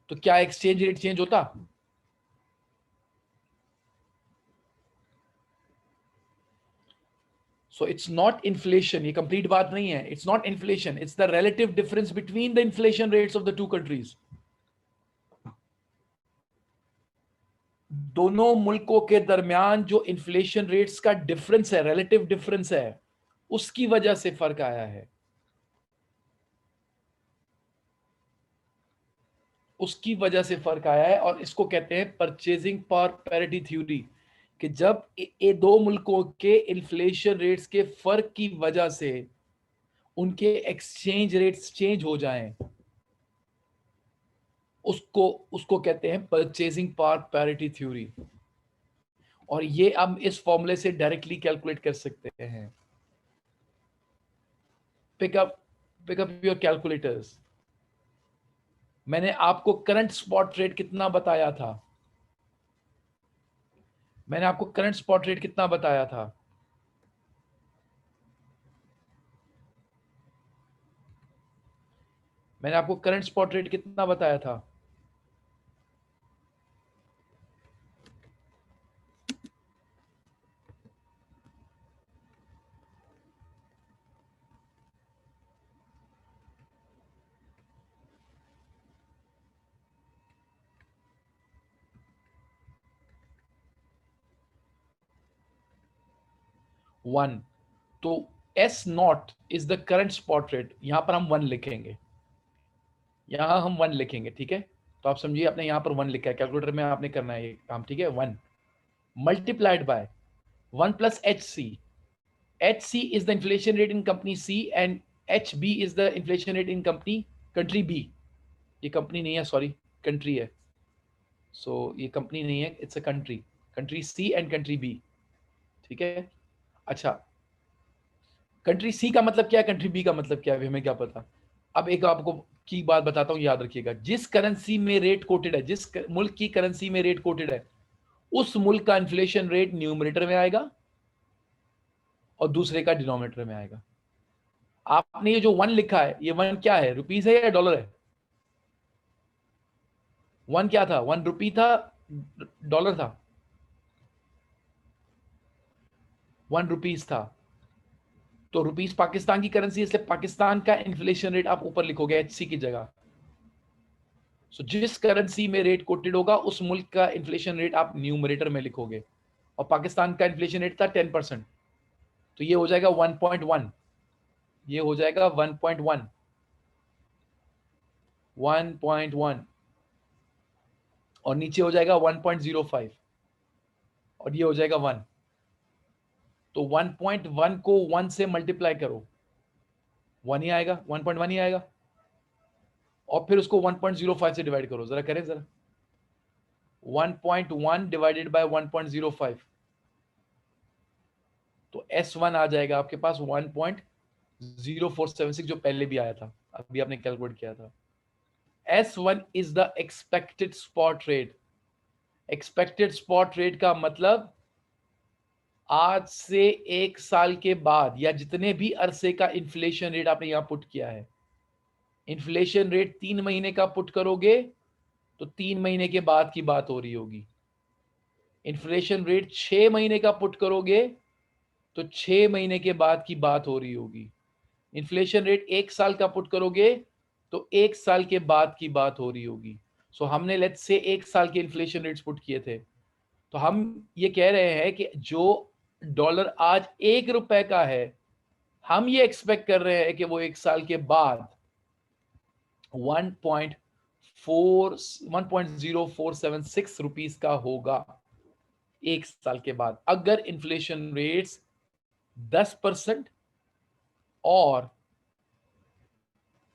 तो क्या एक्सचेंज रेट चेंज होता? सो इट्स नॉट इन्फ्लेशन, ये कंप्लीट बात नहीं है। It's not inflation, it's the relative difference between the inflation rates of the two countries. दोनों मुल्कों के दरमियान जो इन्फ्लेशन रेट्स का डिफरेंस है, रिलेटिव डिफरेंस है, उसकी वजह से फर्क आया है। उसकी वजह से फर्क आया है और इसको कहते हैं परचेजिंग पावर पैरिटी थ्योरी। कि जब ये दो मुल्कों के इन्फ्लेशन रेट्स के फर्क की वजह से उनके एक्सचेंज रेट्स चेंज हो जाएं, उसको उसको कहते हैं परचेजिंग पावर पैरिटी थ्योरी। और ये हम इस फॉर्मूले से डायरेक्टली कैलकुलेट कर सकते हैं। Pickup pickup your calculators. मैंने आपको करंट स्पॉट रेट कितना बताया था? मैंने आपको करंट स्पॉट रेट कितना बताया था? मैंने आपको करंट स्पॉट रेट कितना बताया था? वन। तो S not is the current spot rate. यहां पर हम वन लिखेंगे, यहां हम वन लिखेंगे, ठीक है? तो आप समझिए, आपने यहां पर वन लिखा है, कैलकुलेटर में आपने करना है ये काम, ठीक है? One multiplied by 1 + HC। HC is the inflation rate in company C and HB is the inflation rate in country B। ये कंपनी नहीं है, सॉरी, कंट्री है। सो ये कंपनी नहीं है, it's a country. Country C and country B, ठीक है? अच्छा, कंट्री सी का मतलब क्या है, कंट्री बी का मतलब क्या है, हमें क्या पता? अब एक आपको की बात बताता हूँ, याद रखिएगा। जिस करेंसी में रेट कोटेड है, जिस मुल्क की करेंसी में रेट कोटेड है, उस मुल्क का इन्फ्लेशन रेट न्यूमरेटर में आएगा और दूसरे का डिनोमिनेटर में आएगा। आपने ये जो वन लिखा है, ये वन क्या है, रुपीज है या डॉलर है? वन क्या था? 1 रुपी था, डॉलर था? 1 रुपीज था। तो रुपीज पाकिस्तान की करेंसी, इसलिए पाकिस्तान का इन्फ्लेशन रेट आप ऊपर लिखोगे HC की जगह। सो जिस करेंसी में रेट कोटेड होगा, उस मुल्क का इन्फ्लेशन रेट आप न्यूमरेटर में लिखोगे। और पाकिस्तान का इन्फ्लेशन रेट था 10%, तो ये हो जाएगा 1.1। ये हो जाएगा 1.1, 1.1। और नीचे हो जाएगा 1.05 और ये हो जाएगा 1। तो 1.1 को 1 से मल्टीप्लाई करो, 1 ही आएगा, 1.1 ही आएगा। और फिर उसको 1.05 से डिवाइड करो, जरा करें जरा। 1.1 डिवाइडेड बाय 1.05, तो S1 आ जाएगा आपके पास 1.0476, जो पहले भी आया था, अभी आपने कैलकुलेट किया था। S1 is the expected spot rate. Expected spot rate का मतलब आज से 1 साल के बाद या जितने भी अरसे का इन्फ्लेशन रेट आपने यहां पुट किया है, इन्फ्लेशन रेट 3 महीने का पुट करोगे तो 3 महीने के बाद की बात हो रही होगी। इन्फ्लेशन रेट 6 महीने का पुट करोगे तो 6 महीने के बाद की बात हो रही होगी। इन्फ्लेशन रेट 1 साल का पुट करोगे तो 1 साल के बाद की बात हो रही होगी। सो हमने लेट्स से 1 साल के इन्फ्लेशन रेट्स पुट किए थे, तो हम ये कह रहे हैं कि जो डॉलर आज 1 रुपए का है, हम ये एक्सपेक्ट कर रहे हैं कि वो 1 साल के बाद 1.0476 रुपीस का होगा 1 साल के बाद, अगर इन्फ्लेशन रेट्स 10% और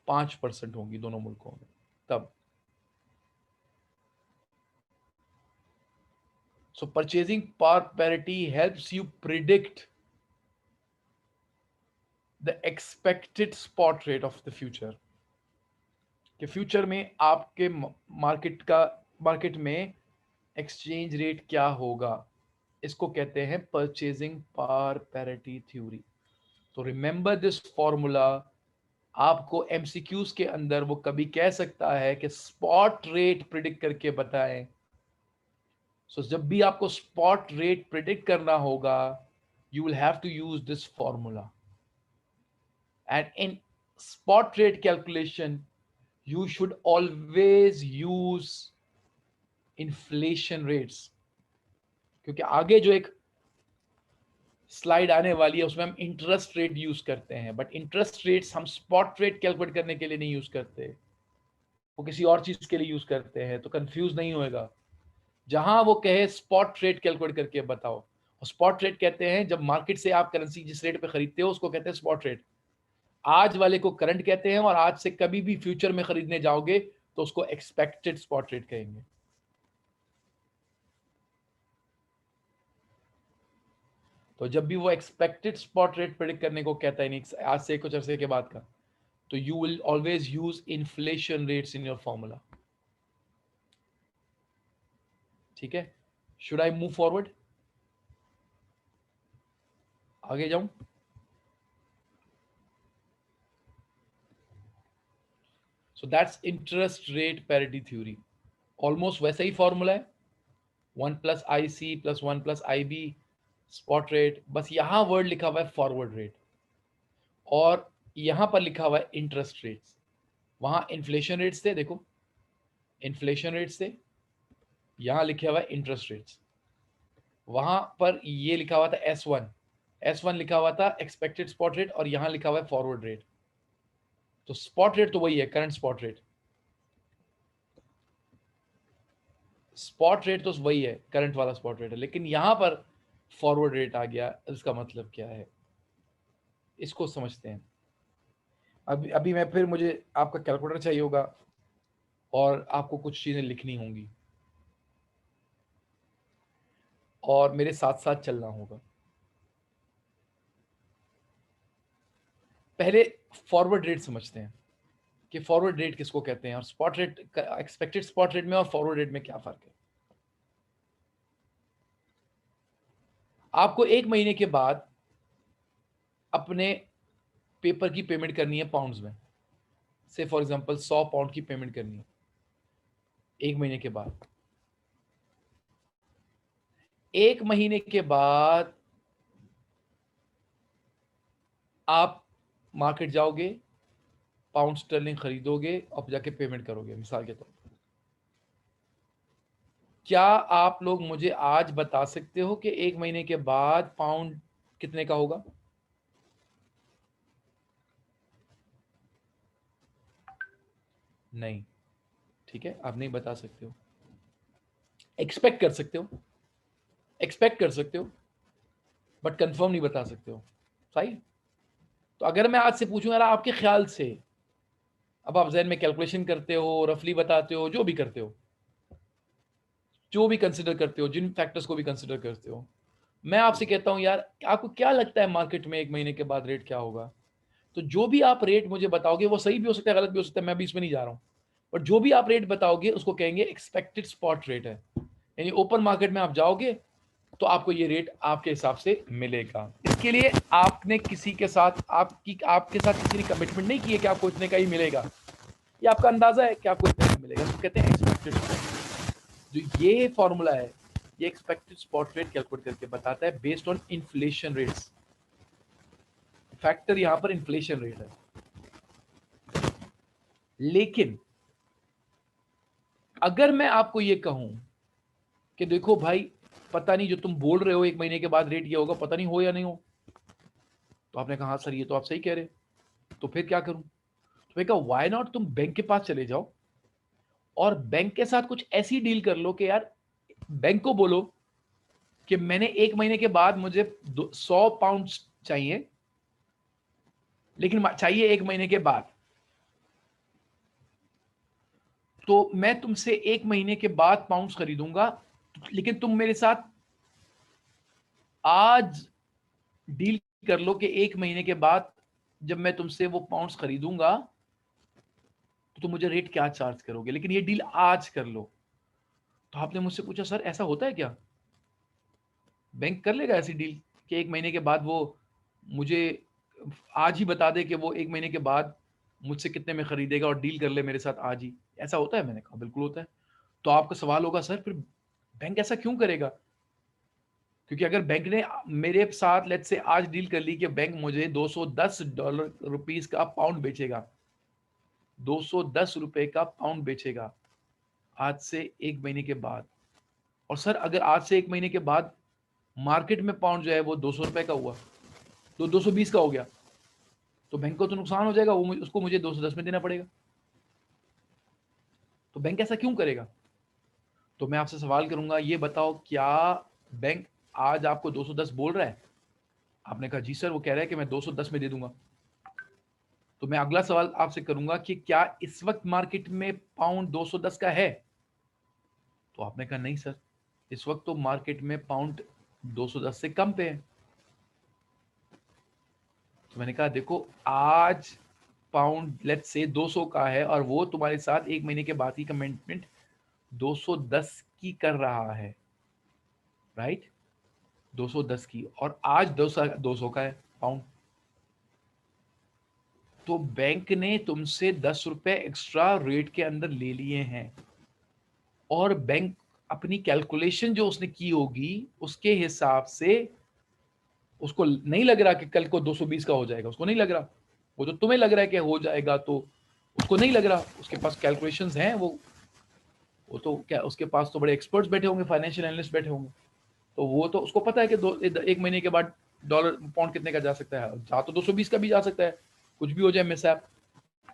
5% होंगी दोनों मुल्कों में तब। So purchasing power parity helps you predict the expected spot rate of the future, कि फ्यूचर में आपके मार्केट में एक्सचेंज रेट क्या होगा। इसको कहते हैं परचेजिंग पावर पैरिटी थ्योरी। तो रिमेंबर दिस फॉर्मूला। आपको एमसीक्यूज के अंदर वो कभी कह सकता है कि स्पॉट रेट प्रिडिक्ट करके बताएं। सो जब भी आपको स्पॉट रेट प्रिडिक्ट करना होगा, you will have to use this formula. And in spot rate calculation, you should always use inflation rates, क्योंकि आगे जो एक स्लाइड आने वाली है उसमें हम इंटरेस्ट रेट यूज करते हैं, बट इंटरेस्ट रेट्स हम स्पॉट रेट कैलकुलेट करने के लिए नहीं यूज करते, वो किसी और चीज के लिए यूज करते हैं। तो कंफ्यूज नहीं होएगा। जहां वो कहे स्पॉट रेट कैलकुलेट करके बताओ, और स्पॉट रेट कहते हैं जब मार्केट से आप करेंसी जिस रेट पे खरीदते हो उसको कहते हैं स्पॉट रेट। आज वाले को करंट कहते हैं, और आज से कभी भी फ्यूचर में खरीदने जाओगे तो उसको एक्सपेक्टेड स्पॉट रेट कहेंगे। तो जब भी वो एक्सपेक्टेड स्पॉट रेट प्रेडिक्ट करने को कहता है, नहीं आज से कुछ अरसे के बाद का, तो you will always use inflation rates in your formula. ठीक है, शुड आई मूव फॉरवर्ड, आगे जाऊं? So that's interest rate parity theory. Almost वैसा ही फॉर्मूला है, 1 + IC + 1 + IB स्पॉट रेट, बस यहां वर्ड लिखा हुआ है फॉरवर्ड रेट, और यहां पर लिखा हुआ है इंटरेस्ट रेट्स। वहां इन्फ्लेशन रेट्स थे, देखो इन्फ्लेशन रेट्स थे, यहां लिखा हुआ है इंटरेस्ट रेट्स। वहां पर ये लिखा हुआ था S1 लिखा हुआ था एक्सपेक्टेड स्पॉट रेट, और यहां लिखा हुआ है फॉरवर्ड रेट। तो स्पॉट रेट तो वही है, current spot rate. Spot rate तो वही है, करंट वाला स्पॉट रेट है, लेकिन यहां पर फॉरवर्ड रेट आ गया। इसका मतलब क्या है, इसको समझते हैं। अभी मैं फिर मुझे आपका कैलकुलेटर चाहिए होगा, और आपको कुछ चीजें लिखनी होंगी, और मेरे साथ साथ चलना होगा। पहले फॉरवर्ड रेट समझते हैं कि फॉरवर्ड रेट किसको कहते हैं, और spot rate, expected spot rate में और फॉरवर्ड रेट में क्या फर्क है। आपको 1 महीने के बाद अपने पेपर की पेमेंट करनी है पाउंड्स में, से फॉर एग्जांपल 100 पाउंड की पेमेंट करनी है 1 महीने के बाद। 1 महीने के बाद आप मार्केट जाओगे, पाउंड स्टर्लिंग खरीदोगे और जाके पेमेंट करोगे, मिसाल के तौर पर। क्या आप लोग मुझे आज बता सकते हो कि 1 महीने के बाद पाउंड कितने का होगा? नहीं, ठीक है, आप नहीं बता सकते हो। एक्सपेक्ट कर सकते हो, एक्सपेक्ट कर सकते हो, बट कंफर्म नहीं बता सकते हो। सही। तो अगर मैं आज से पूछूं यार आपके ख्याल से, अब आप जहन में कैलकुलेशन करते हो, रफली बताते हो, जो भी करते हो, जो भी कंसिडर करते हो, जिन फैक्टर्स को भी कंसिडर करते हो, मैं आपसे कहता हूं यार आपको क्या लगता है मार्केट में 1 महीने के बाद रेट क्या होगा? तो जो भी आप रेट मुझे बताओगे वो सही भी हो सकता है, गलत भी हो सकता है, मैं भी इसमें नहीं जा रहा हूं, बट जो भी आप रेट बताओगे उसको कहेंगे एक्सपेक्टेड स्पॉट रेट है। यानी ओपन मार्केट में आप जाओगे तो आपको ये रेट आपके हिसाब से मिलेगा। इसके लिए आपने किसी के साथ आपके साथ किसी ने कमिटमेंट नहीं की है कि आपको इतने का ही मिलेगा। ये आपका अंदाजा है कि आपको इतना मिलेगा, तो कहते हैं एक्सपेक्टेड। जो ये फॉर्मूला है, ये एक्सपेक्टेड स्पॉट रेट कैलकुलेट करके बताता है based on inflation rates. Factor यहां पर इन्फ्लेशन रेट है। लेकिन अगर मैं आपको ये कहूं कि देखो भाई, पता नहीं जो तुम बोल रहे हो 1 महीने के बाद रेट ये होगा, पता नहीं हो या नहीं हो, तो आपने कहा हाँ सर ये तो आप सही कह रहे, तो फिर क्या करूं? तो मैं कहा व्हाई नॉट तुम बैंक के पास चले जाओ और बैंक के साथ कुछ ऐसी डील कर लो कि यार, बैंक को बोलो कि मैंने 1 महीने के बाद मुझे 100 पाउंड चाहिए, लेकिन चाहिए 1 महीने के बाद। तो मैं तुमसे 1 महीने के बाद पाउंड्स खरीदूंगा, लेकिन तुम मेरे साथ आज डील कर लो कि 1 महीने के बाद जब मैं तुमसे वो पाउंड्स खरीदूंगा तो तुम मुझे रेट क्या चार्ज करोगे, लेकिन ये डील आज कर लो। तो आपने मुझसे पूछा सर ऐसा होता है क्या? बैंक कर लेगा ऐसी डील कि 1 महीने के बाद वो मुझे आज ही बता दे कि वो 1 महीने के बाद मुझसे कितने में खरीदेगा और डील कर ले मेरे साथ आज ही? ऐसा होता है? मैंने कहा बिल्कुल होता है। तो आपका सवाल होगा सर फिर बैंक ऐसा क्यों करेगा? क्योंकि अगर बैंक ने मेरे साथ लेट्स से आज डील कर ली कि बैंक मुझे $210 रुपीस का पाउंड बेचेगा, 210 रुपए का पाउंड बेचेगा आज से 1 महीने के बाद, और सर अगर आज से 1 महीने के बाद मार्केट में पाउंड जो है वो 200 रुपए का हुआ, तो 220 का हो गया, तो बैंक को तो नुकसान हो जाएगा, वो उसको मुझे 210 में देना पड़ेगा। तो बैंक ऐसा क्यों करेगा? तो मैं आपसे सवाल करूंगा, ये बताओ क्या बैंक आज आपको 210 बोल रहा है? आपने कहा जी सर वो कह रहा है कि मैं 210 में दे दूंगा। तो मैं अगला सवाल आपसे करूंगा कि क्या इस वक्त मार्केट में पाउंड 210 का है? तो आपने कहा नहीं सर, इस वक्त तो मार्केट में पाउंड 210 से कम पे है। तो मैंने कहा देखो, आज पाउंड लेट्स से 200 का है और वो तुम्हारे साथ 1 महीने के बाद की कमिटमेंट 210 की कर रहा है, राइट? 210 की, और आज 200 का है पाउंड। तो बैंक ने तुमसे 10 रुपए एक्स्ट्रा रेट के अंदर ले लिए हैं, और बैंक अपनी कैलकुलेशन जो उसने की होगी उसके हिसाब से उसको नहीं लग रहा कि कल को 220 का हो जाएगा, उसको नहीं लग रहा। वो जो तुम्हें लग रहा है कि हो जाएगा, तो उसको नहीं लग रहा। उसके पास कैलकुलेशंस हैं, वो तो क्या, उसके पास तो बड़े एक्सपर्ट्स बैठे होंगे, फाइनेंशियल एनालिस्ट बैठे होंगे, तो वो तो उसको पता है कि 1 महीने के बाद डॉलर पाउंड कितने का जा सकता है, जा तो 220 का भी जा सकता है, कुछ भी हो जाए मिसहैप,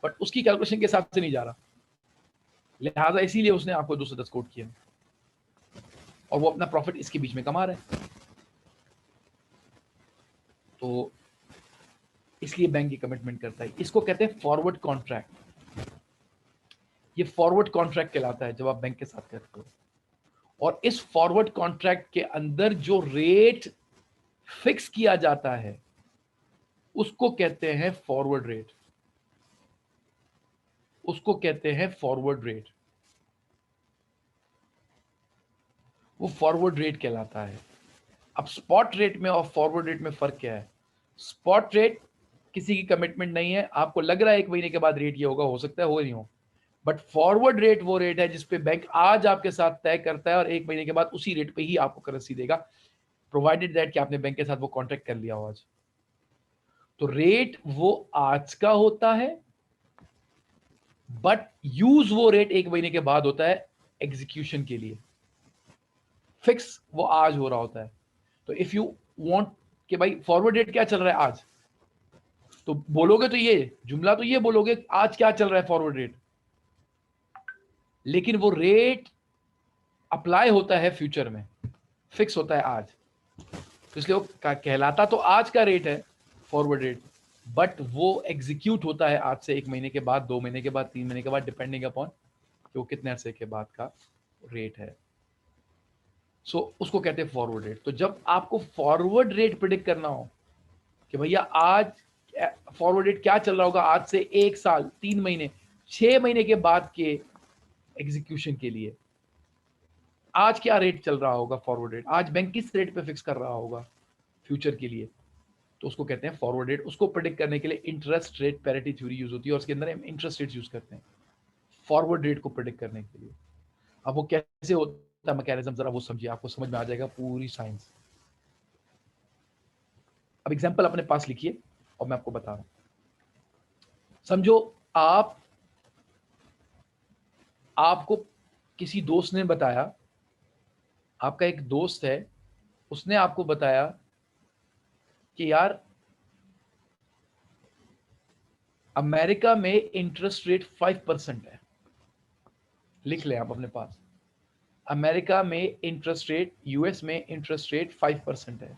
बट उसकी कैलकुलेशन के हिसाब से नहीं जा रहा, लिहाजा इसीलिए उसने आपको 210 कोट किया, और वो अपना प्रॉफिट इसके बीच में कमा रहा है। तो इसलिए बैंक की कमिटमेंट करता है, इसको कहते हैं फॉरवर्ड कॉन्ट्रैक्ट। ये फॉरवर्ड कॉन्ट्रैक्ट कहलाता है जब आप बैंक के साथ करते हो। और इस फॉरवर्ड कॉन्ट्रैक्ट के अंदर जो रेट फिक्स किया जाता है उसको कहते हैं फॉरवर्ड रेट, उसको कहते हैं फॉरवर्ड रेट, वो फॉरवर्ड रेट कहलाता है। अब स्पॉट रेट में और फॉरवर्ड रेट में फर्क क्या है? स्पॉट रेट किसी की कमिटमेंट नहीं है, आपको लग रहा है 1 महीने के बाद रेट ये होगा, हो सकता है हो नहीं हो, बट फॉरवर्ड रेट वो रेट है जिसपे बैंक आज आपके साथ तय करता है और 1 महीने के बाद उसी रेट पे ही आपको करेंसी देगा, प्रोवाइडेड दैट कि आपने बैंक के साथ वो कॉन्ट्रैक्ट कर लिया हो आज। तो रेट वो आज का होता है, बट यूज वो रेट 1 महीने के बाद होता है एग्जीक्यूशन के लिए। फिक्स वो आज हो रहा होता है। तो इफ यू वांट कि भाई फॉरवर्ड रेट क्या चल रहा है आज, तो बोलोगे तो ये जुमला तो ये बोलोगे आज क्या चल रहा है फॉरवर्ड रेट, लेकिन वो रेट अप्लाई होता है फ्यूचर में, फिक्स होता है आज, तो इसलिए वो कहलाता तो आज का रेट है फॉरवर्ड रेट, बट वो एग्जीक्यूट होता है आज से 1 महीने के बाद, 2 महीने के बाद, 3 महीने के बाद, डिपेंडिंग अपॉन कि वो कितने अरसे के बाद का रेट है। सो उसको कहते हैं फॉरवर्ड रेट। तो जब आपको फॉरवर्ड रेट प्रिडिक्ट करना हो कि भैया आज फॉरवर्ड रेट क्या चल रहा होगा आज से 1 साल, 3 महीने, 6 महीने के बाद के एग्जीक्यूशन के लिए, आज क्या रेट चल रहा होगा फॉरवर्ड रेट, आज बैंक किस रेट पे फिक्स कर रहा होगा फ्यूचर के लिए, तो उसको कहते हैं फॉरवर्ड रेट। उसको प्रेडिक्ट करने के लिए interest rate parity theory use होती है और उसके अंदर हम इंटरेस्ट रेट यूज करते हैं। फॉरवर्ड रेट को प्रिडिक्ट करने के लिए। अब वो कैसे होता है मैकेनिज्म, जरा वो समझिए, आपको समझ में आ जाएगा पूरी साइंस। अब एग्जांपल अपने पास लिखिए और मैं आपको बता रहा हूं। समझो आपको किसी दोस्त ने बताया, आपका एक दोस्त है, उसने आपको बताया कि यार अमेरिका में इंटरेस्ट रेट 5% है। लिख लें आप अपने पास, अमेरिका में इंटरेस्ट रेट, यूएस में इंटरेस्ट रेट 5% है।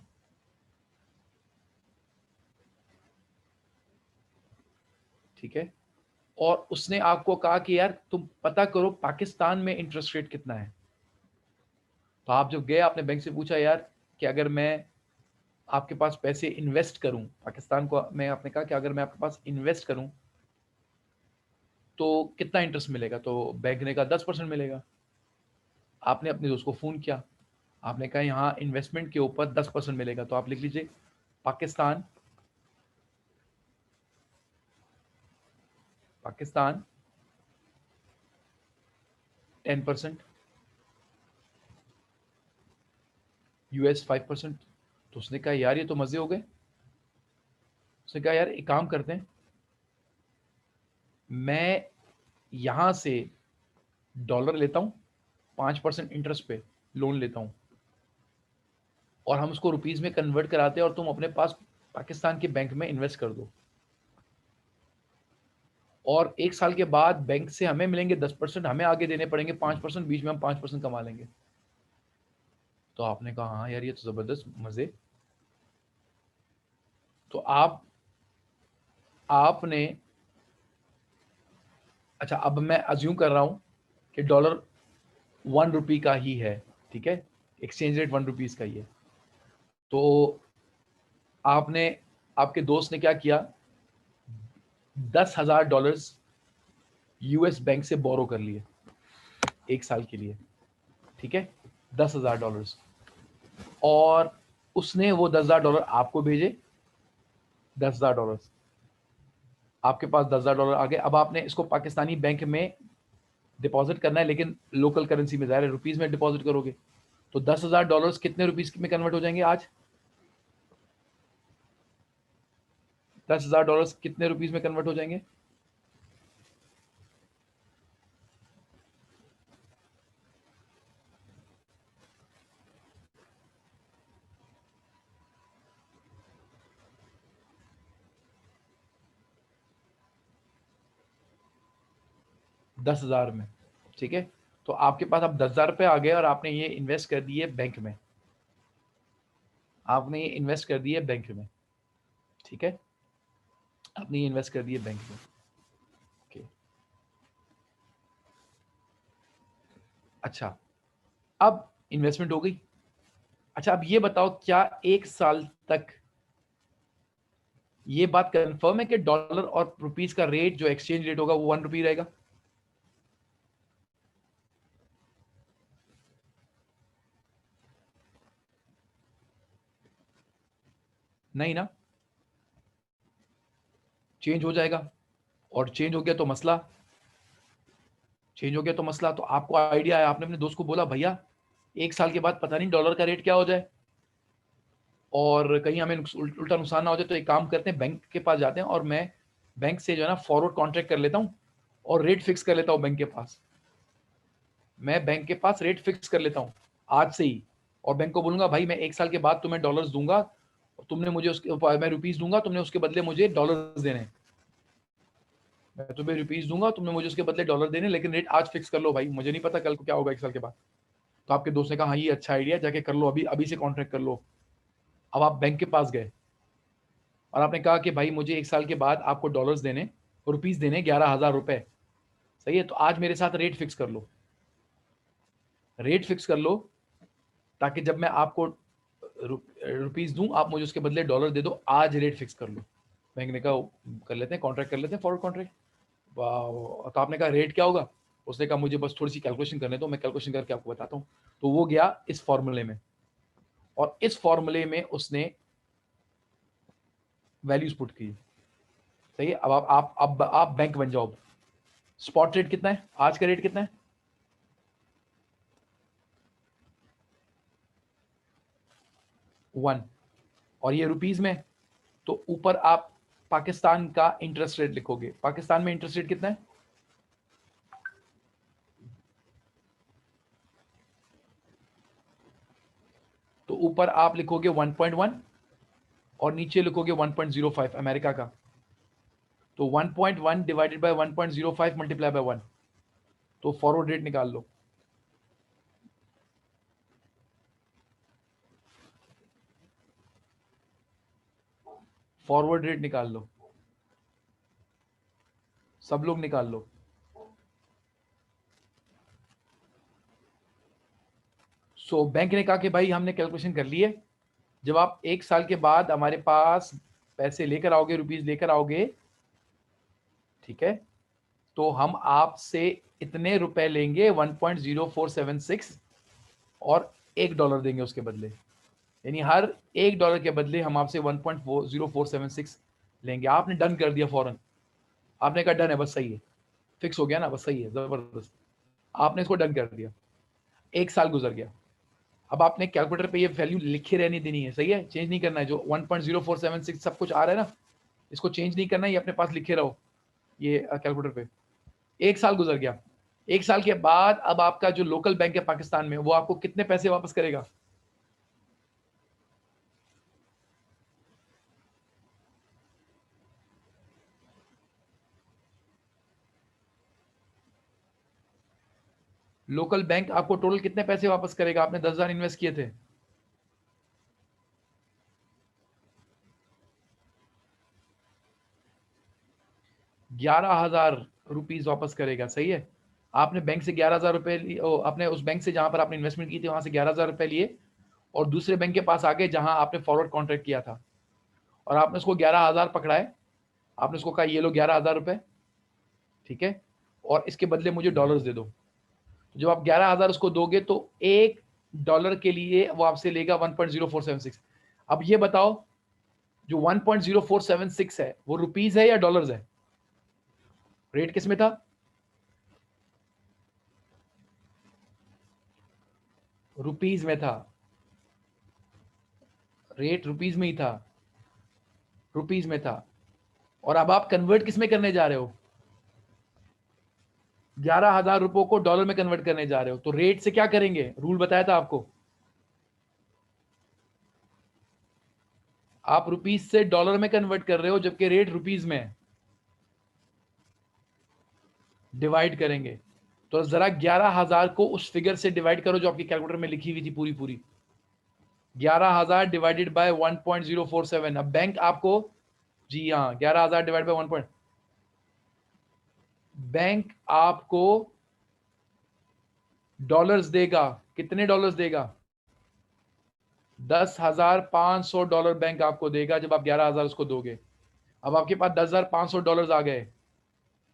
ठीक है, और उसने आपको कहा कि यार तुम पता करो पाकिस्तान में इंटरेस्ट रेट कितना है। तो आप जब गए, आपने बैंक से पूछा यार कि अगर मैं आपके पास पैसे इन्वेस्ट करूं पाकिस्तान को, मैं आपने कहा कि अगर मैं आपके पास इन्वेस्ट करूं तो कितना इंटरेस्ट मिलेगा, तो बैंक ने कहा 10% मिलेगा। आपने अपने दोस्त को फ़ोन किया, आपने कहा यहाँ इन्वेस्टमेंट के ऊपर 10% मिलेगा, तो आप लिख लीजिए पाकिस्तान, पाकिस्तान 10%, यूएस 5%। तो उसने कहा यार ये तो मज़े हो गए। उसने कहा यार एक काम करते हैं, मैं यहाँ से डॉलर लेता हूँ, 5% इंटरेस्ट पे लोन लेता हूँ, और हम उसको रुपीज़ में कन्वर्ट कराते हैं और तुम अपने पास पाकिस्तान के बैंक में इन्वेस्ट कर दो, और 1 साल के बाद बैंक से हमें मिलेंगे 10%, हमें आगे देने पड़ेंगे 5%, बीच में हम 5% कमा लेंगे। तो आपने कहा हाँ यार ये तो ज़बरदस्त मज़े। तो आपने, अच्छा अब मैं अज्यूम कर रहा हूँ कि डॉलर 1 रुपये का ही है, ठीक है, एक्सचेंज रेट 1 रुपीज़ का ही है। तो आपने, आपके दोस्त ने क्या किया, $10,000 यूएस बैंक से बोरो कर लिए 1 साल के लिए, ठीक है, $10,000, और उसने वो $10,000 आपको भेजे, $10,000 आपके पास, $10,000 आ गए। अब आपने इसको पाकिस्तानी बैंक में डिपॉजिट करना है, लेकिन लोकल करेंसी में, ज़ाहिर है रुपीज़ में डिपॉजिट करोगे। तो $10,000 कितने रुपीज़ में कन्वर्ट हो जाएंगे आज? $10,000 कितने रुपीज़ में कन्वर्ट हो जाएंगे? $10,000 में, ठीक है। तो आपके पास अब $10,000 आ गए और आपने ये इन्वेस्ट कर दिए बैंक में, आपने ये इन्वेस्ट कर दिए बैंक में, ठीक है, आपने ये इन्वेस्ट कर दिए बैंक में। ओके, अच्छा, अब इन्वेस्टमेंट हो गई। अच्छा अब ये बताओ, क्या 1 साल तक ये बात कंफर्म है कि डॉलर और रुपीज का रेट, जो एक्सचेंज रेट होगा वो 1 रुपये रहेगा? नहीं ना, चेंज हो जाएगा, और चेंज हो गया तो मसला, चेंज हो गया तो मसला। तो आपको आइडिया है, आपने अपने दोस्त को बोला भैया 1 साल के बाद पता नहीं डॉलर का रेट क्या हो जाए, और कहीं हमें उल्टा नुकसान ना हो जाए, तो एक काम करते हैं, बैंक के पास जाते हैं और मैं बैंक से जो है ना फॉरवर्ड कॉन्ट्रैक्ट कर लेता हूँ और रेट फिक्स कर लेता हूँ बैंक के पास। मैं बैंक के पास रेट फिक्स कर लेता हूँ आज से ही, और बैंक को बोलूंगा भाई मैं 1 साल के बाद तुम्हें डॉलर्स दूंगा, तुमने मुझे उसके, मैं रुपीज दूंगा, तुमने उसके बदले मुझे डॉलर्स देने हैं। मैं तुम्हें रुपीज दूंगा, तुमने मुझे उसके बदले डॉलर देने, लेकिन रेट आज फिक्स कर लो भाई, मुझे नहीं पता कल को क्या होगा 1 साल के बाद। तो आपके दोस्त ने कहा हाँ ये अच्छा आइडिया, जाके कर लो, अभी अभी से कॉन्ट्रैक्ट कर लो। अब आप बैंक के पास गए और आपने कहा कि भाई मुझे 1 साल के बाद आपको डॉलर्स देने, रुपीज देने 11,000 रुपए, सही है, तो आज मेरे साथ रेट फिक्स कर लो, रेट फिक्स कर लो, ताकि जब मैं आपको रुपीज दूं आप मुझे उसके बदले डॉलर दे दो, आज रेट फिक्स कर लो। बैंक ने कहा कर लेते हैं, कॉन्ट्रैक्ट कर लेते हैं, फॉरवर्ड कॉन्ट्रैक्ट। तो आपने कहा रेट क्या होगा? उसने कहा मुझे बस थोड़ी सी कैलकुलेशन करने दो, मैं कैलकुलेशन करके आपको बताता हूँ। तो वो गया इस फॉर्मूले में, और इस फॉर्मूले में उसने वैल्यूज पुट की, सही है। अब आप बैंक बन जाओ, स्पॉट रेट कितना है, आज का रेट कितना है? 1। और ये रुपीज में, तो ऊपर आप पाकिस्तान का इंटरेस्ट रेट लिखोगे। पाकिस्तान में इंटरेस्ट रेट कितना है? तो ऊपर आप लिखोगे 1.1 और नीचे लिखोगे 1.05 अमेरिका का। तो 1.1 डिवाइडेड बाय 1.05 मल्टीप्लाई बाय 1, तो फॉरवर्ड रेट निकाल लो। फॉरवर्ड रेट निकाल लो, सब लोग निकाल लो। सो बैंक ने कहा कि भाई हमने कैलकुलेशन कर ली है, जब आप 1 साल के बाद हमारे पास पैसे लेकर आओगे, रुपीज लेकर आओगे, ठीक है, तो हम आपसे इतने रुपए लेंगे 1.0476 और $1 देंगे उसके बदले। यानी हर $1 के बदले हम आपसे 1.0476 लेंगे। आपने डन कर दिया फौरन, आपने कहा डन है, बस सही है, फिक्स हो गया ना, बस सही है, जबरदस्त। आपने इसको डन कर दिया। 1 साल गुजर गया, अब आपने कैलकुलेटर पे ये वैल्यू लिखे रहने देनी है, सही है, चेंज नहीं करना है। जो 1.0476 सब कुछ आ रहा है ना, इसको चेंज नहीं करना है, ये अपने पास लिखे रहो ये कैलकुलेटर पे। 1 साल गुजर गया। 1 साल के बाद अब आपका जो लोकल बैंक है पाकिस्तान में, वो आपको कितने पैसे वापस करेगा? लोकल बैंक आपको टोटल कितने पैसे वापस करेगा? आपने 10,000 इन्वेस्ट किए थे, 11,000 रुपीज वापस करेगा, सही है। आपने बैंक से 11,000 रुपए लिए, आपने उस बैंक से जहां पर आपने इन्वेस्टमेंट की थी वहां से 11,000 रुपए लिए और दूसरे बैंक के पास आ गए जहां आपने फॉरवर्ड कॉन्ट्रैक्ट किया था, और आपने उसको 11,000 पकड़ाए। आपने उसको कहा ये लो 11,000 रुपए, ठीक है, और इसके बदले मुझे डॉलर्स दे दो। तो जब आप 11,000 उसको दोगे तो $1 के लिए वो आपसे लेगा 1.0476। अब ये बताओ, जो 1.0476 है वो रुपीज है या डॉलर्स है? रेट किस में था? रुपीज में था। रेट रुपीज में ही था, रुपीज में था। और अब आप कन्वर्ट किस में करने जा रहे हो? 11,000 रुपयों को डॉलर में कन्वर्ट करने जा रहे हो, तो रेट से क्या करेंगे? रूल बताया था आपको, आप रुपीज से डॉलर में कन्वर्ट कर रहे हो जबकि रेट रुपीज में है। डिवाइड करेंगे, तो जरा 11,000 को उस फिगर से डिवाइड करो जो आपकी कैलकुलेटर में लिखी हुई थी पूरी पूरी। 11,000 डिवाइडेड बाय 1.047। अब बैंक आपको, जी हाँ, 11,000 डिवाइड बाय 1 बैंक आपको डॉलर्स देगा। कितने डॉलर्स देगा? $10,500 बैंक आपको देगा जब आप 11,000 उसको दोगे। अब आपके पास $10,500 आ गए।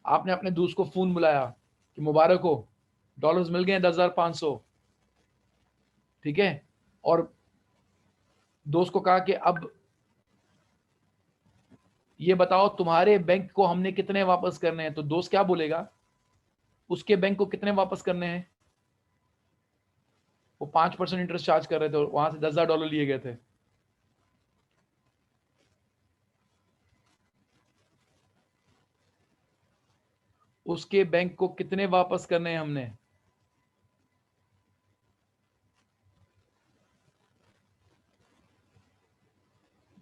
आपने अपने दोस्त को फोन बुलाया कि मुबारक हो, डॉलर्स मिल गए 10,500, ठीक है, और दोस्त को कहा कि अब ये बताओ तुम्हारे बैंक को हमने कितने वापस करने हैं। तो दोस्त क्या बोलेगा? उसके बैंक को कितने वापस करने हैं? वो 5% इंटरेस्ट चार्ज कर रहे थे और वहां से $10,000 लिए गए थे। उसके बैंक को कितने वापस करने हैं हमने?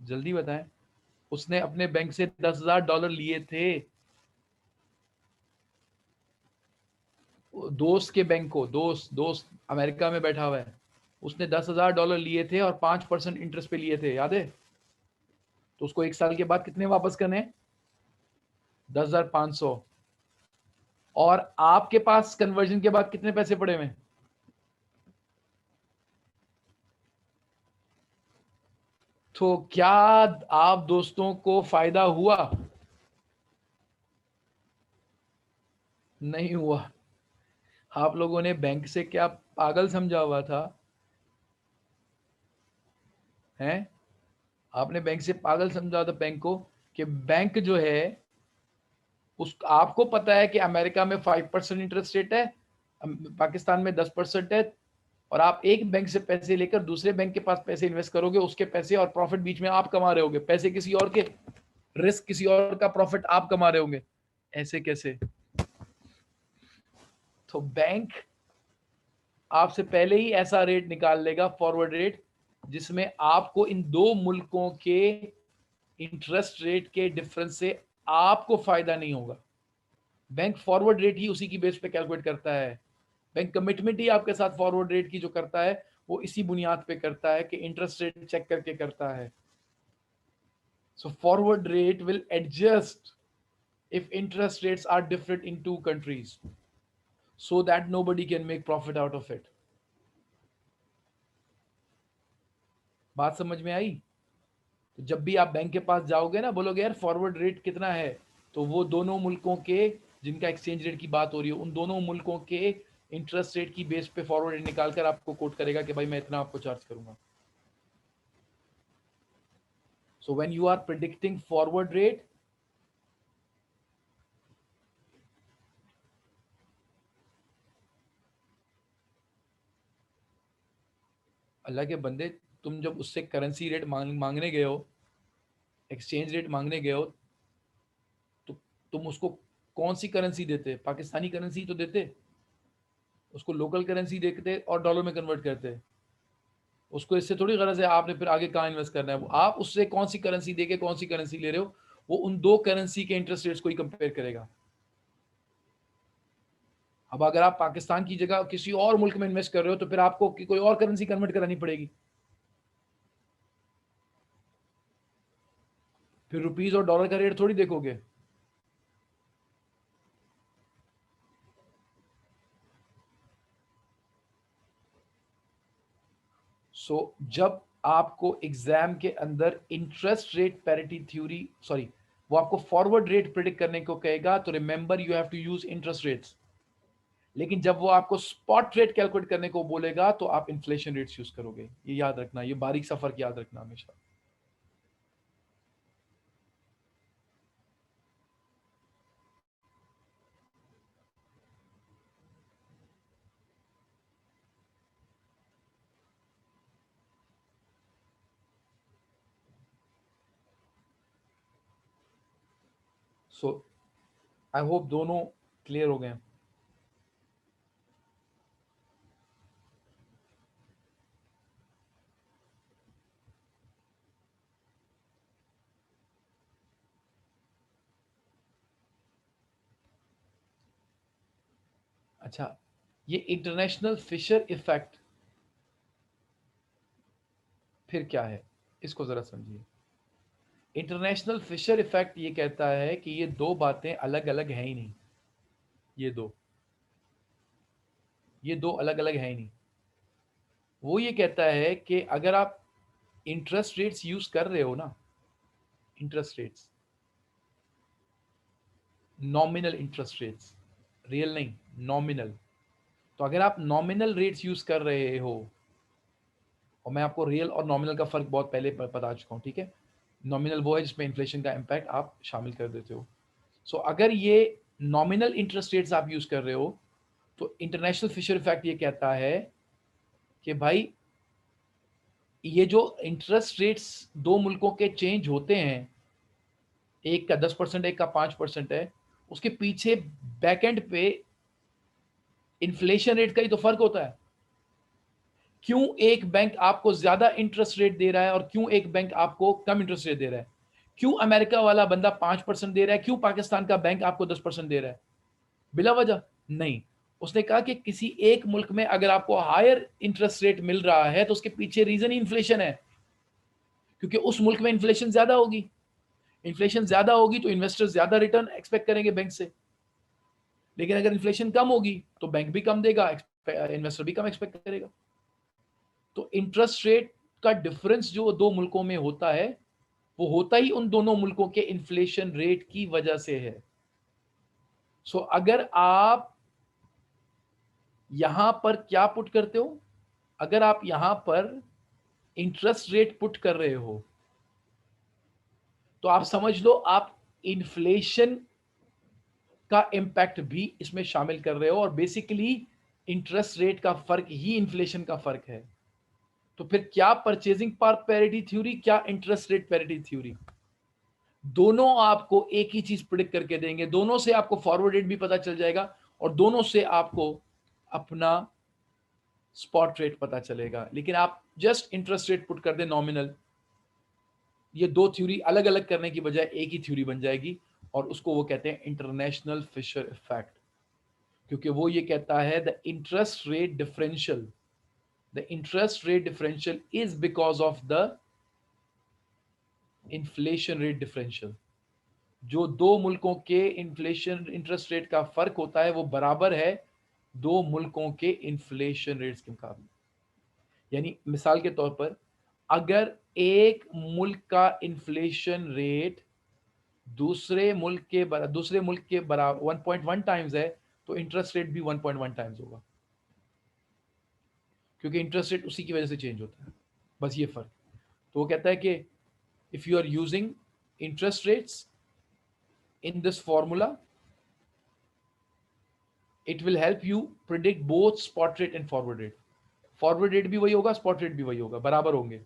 जल्दी बताएं। उसने अपने बैंक से $10,000 लिए थे, दोस्त के बैंक को, दोस्त दोस्त अमेरिका में बैठा हुआ है, उसने $10,000 लिए थे और 5% इंटरेस्ट पे लिए थे, याद है? तो उसको 1 साल के बाद कितने वापस करने हैं? 10,500। और आपके पास कन्वर्जन के बाद कितने पैसे पड़े हुए? तो क्या आप दोस्तों को फायदा हुआ? नहीं हुआ। आप लोगों ने बैंक से क्या पागल समझा हुआ था? हैं? आपने बैंक से पागल समझा था बैंक को, कि बैंक जो है उस आपको पता है कि अमेरिका में 5% इंटरेस्ट रेट है, पाकिस्तान में 10% है, और आप एक बैंक से पैसे लेकर दूसरे बैंक के पास पैसे इन्वेस्ट करोगे, उसके पैसे और प्रॉफिट बीच में आप कमा रहे होगे, पैसे किसी और के, रिस्क किसी और का, प्रॉफिट आप कमा रहे होंगे। ऐसे कैसे? तो बैंक आपसे पहले ही ऐसा रेट निकाल लेगा, फॉरवर्ड रेट, जिसमें आपको इन दो मुल्कों के इंटरेस्ट रेट के डिफरेंस से आपको फायदा नहीं होगा। बैंक फॉरवर्ड रेट ही उसी की बेस पे कैलकुलेट करता है। बैंक कमिटमेंट ही आपके साथ फॉरवर्ड रेट की जो करता है वो इसी बुनियाद पे करता है कि इंटरेस्ट रेट चेक करके करता है। So forward rate will adjust if interest rates are different in two countries so that nobody can make profit out of it. बात समझ में आई? तो जब भी आप बैंक के पास जाओगे ना, बोलोगे यार फॉरवर्ड रेट कितना है, तो वो दोनों मुल्कों के जिनका एक्सचेंज रेट की बात हो रही है उन दोनों मुल्कों के इंटरेस्ट रेट की बेस पे फॉरवर्ड रेट निकालकर आपको कोट करेगा कि भाई मैं इतना आपको चार्ज करूंगा। So when you are predicting forward rate, Allah के बंदे, तुम जब उससे करेंसी रेट मांगने गए हो, एक्सचेंज रेट मांगने गए हो, तो तुम उसको कौन सी करेंसी देते? पाकिस्तानी करेंसी तो देते, उसको लोकल करेंसी देखते और डॉलर में कन्वर्ट करते। उसको इससे थोड़ी गरज है आपने फिर आगे कहाँ इन्वेस्ट करना है। वो आप उससे कौन सी करेंसी देके कौन सी करेंसी ले रहे हो, वो उन दो करेंसी के इंटरेस्ट रेट्स को ही कंपेयर करेगा। अब अगर आप पाकिस्तान की जगह किसी और मुल्क में इन्वेस्ट कर रहे हो तो फिर आपको कोई और करेंसी कन्वर्ट करानी पड़ेगी, फिर रुपीज और डॉलर का रेट थोड़ी देखोगे। जब आपको एग्जाम के अंदर interest rate parity theory, sorry, वो आपको फॉरवर्ड रेट प्रिडिक्ट करने को कहेगा, तो remember you have to use interest rates. लेकिन जब वो आपको स्पॉट रेट कैलकुलेट करने को बोलेगा तो आप इन्फ्लेशन रेट्स यूज करोगे। ये याद रखना, ये बारीक सा फर्क याद रखना हमेशा। सो आई होप दोनों क्लियर हो गए। अच्छा, ये इंटरनेशनल फिशर इफेक्ट फिर क्या है, इसको जरा समझिए। इंटरनेशनल फिशर इफेक्ट ये कहता है कि ये दो बातें अलग अलग हैं ही नहीं, ये दो अलग अलग हैं ही नहीं। वो ये कहता है कि अगर आप इंटरेस्ट रेट्स यूज कर रहे हो ना, interest rates, nominal interest rates, real नहीं, नॉमिनल। तो अगर आप नॉमिनल रेट्स यूज कर रहे हो, और मैं आपको रियल और नॉमिनल का फर्क बहुत पहले बता चुका हूँ, ठीक है। नॉमिनल वो है जिसमें इन्फ्लेशन का इम्पैक्ट आप शामिल कर देते हो। अगर ये नॉमिनल इंटरेस्ट रेट्स आप यूज कर रहे हो, तो इंटरनेशनल फिशर इफेक्ट ये कहता है कि भाई ये जो इंटरेस्ट रेट्स दो मुल्कों के चेंज होते हैं, एक का 10% एक का 5% है, उसके पीछे बैकएंड पे इन्फ्लेशन रेट का ही तो फर्क होता है। क्यों एक बैंक आपको ज्यादा इंटरेस्ट रेट दे रहा है और क्यों एक बैंक आपको कम इंटरेस्ट रेट दे रहा है? क्यों अमेरिका वाला बंदा 5% दे रहा है, क्यों पाकिस्तान का बैंक आपको 10% दे रहा है बिला वजह? नहीं। उसने कहा कि किसी एक मुल्क में अगर आपको हायर इंटरेस्ट रेट मिल रहा है तो उसके पीछे रीजन ही इन्फ्लेशन है, क्योंकि उस मुल्क में इन्फ्लेशन ज्यादा होगी। इन्फ्लेशन ज्यादा होगी तो इन्वेस्टर्स ज्यादा रिटर्न एक्सपेक्ट करेंगे बैंक से, लेकिन अगर इन्फ्लेशन कम होगी तो बैंक भी कम देगा, इन्वेस्टर भी कम एक्सपेक्ट करेगा। तो इंटरेस्ट रेट का डिफरेंस जो दो मुल्कों में होता है, वो होता ही उन दोनों मुल्कों के इन्फ्लेशन रेट की वजह से है। अगर आप यहां पर क्या पुट करते हो, अगर आप यहां पर इंटरेस्ट रेट पुट कर रहे हो, तो आप समझ लो आप इन्फ्लेशन का इम्पैक्ट भी इसमें शामिल कर रहे हो, और बेसिकली इंटरेस्ट रेट का फर्क ही इन्फ्लेशन का फर्क है। तो फिर क्या परचेजिंग पावर पैरिटी थ्योरी, क्या इंटरेस्ट रेट पैरिटी थ्योरी, दोनों आपको एक ही चीज प्रिडिक्ट करके देंगे। दोनों से आपको फॉरवर्ड रेट भी पता चल जाएगा और दोनों से आपको अपना स्पॉट रेट पता चलेगा। लेकिन आप जस्ट इंटरेस्ट रेट पुट कर दें नॉमिनल, ये दो थ्योरी अलग अलग करने की बजाय एक ही थ्योरी बन जाएगी, और उसको वो कहते हैं इंटरनेशनल फिशर इफेक्ट। क्योंकि वो ये कहता है the interest rate differential is because of the inflation rate differential. जो दो मुल्कों के इन्फ्लेशन इंटरेस्ट रेट का फर्क होता है वो बराबर है दो मुल्कों के इन्फ्लेशन रेट्स के मुकाबले। यानी मिसाल के तौर पर अगर एक मुल्क का इन्फ्लेशन रेट दूसरे मुल्क के बराबर 1.1 टाइम्स है, तो इंटरेस्ट रेट भी 1.1 टाइम्स होगा, क्योंकि इंटरेस्ट रेट उसी की वजह से चेंज होता है, बस ये फर्क। तो वो कहता है कि if you are using interest rates in this formula, it will help you predict both spot rate and forward rate. Forward rate भी वही होगा, स्पॉट रेट भी वही होगा, बराबर होंगे,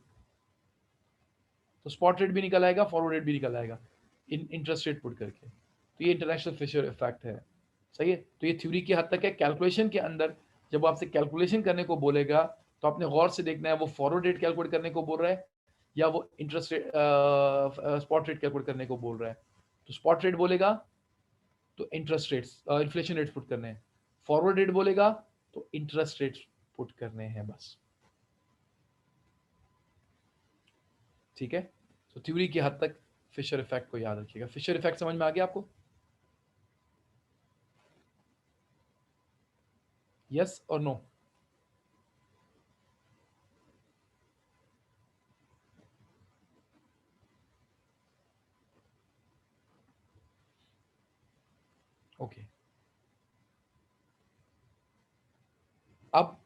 तो स्पॉट रेट भी निकल आएगा, फॉरवर्ड रेट भी निकल आएगा इन इंटरेस्ट रेट पुट करके। तो ये इंटरनेशनल फिशर इफेक्ट है। सही है। तो ये थ्योरी की हद तक है। कैलकुलेशन के अंदर जब वो आपसे कैलकुलेशन करने को बोलेगा तो आपने गौर से देखना है वो फॉरवर्ड रेट कैलकुलेट करने को बोल रहा है या वो interest rate spot rate calculate करने को बोल रहा है। तो स्पॉट रेट बोलेगा तो interest rates inflation rates put करने हैं, फॉरवर्ड रेट बोलेगा तो इंटरेस्ट रेट्स पुट करने हैं, बस। ठीक है। तो थ्योरी की हद तक फिशर इफेक्ट को याद रखिएगा। फिशर इफेक्ट समझ में आ गया आपको? यस और नो? ओके। अब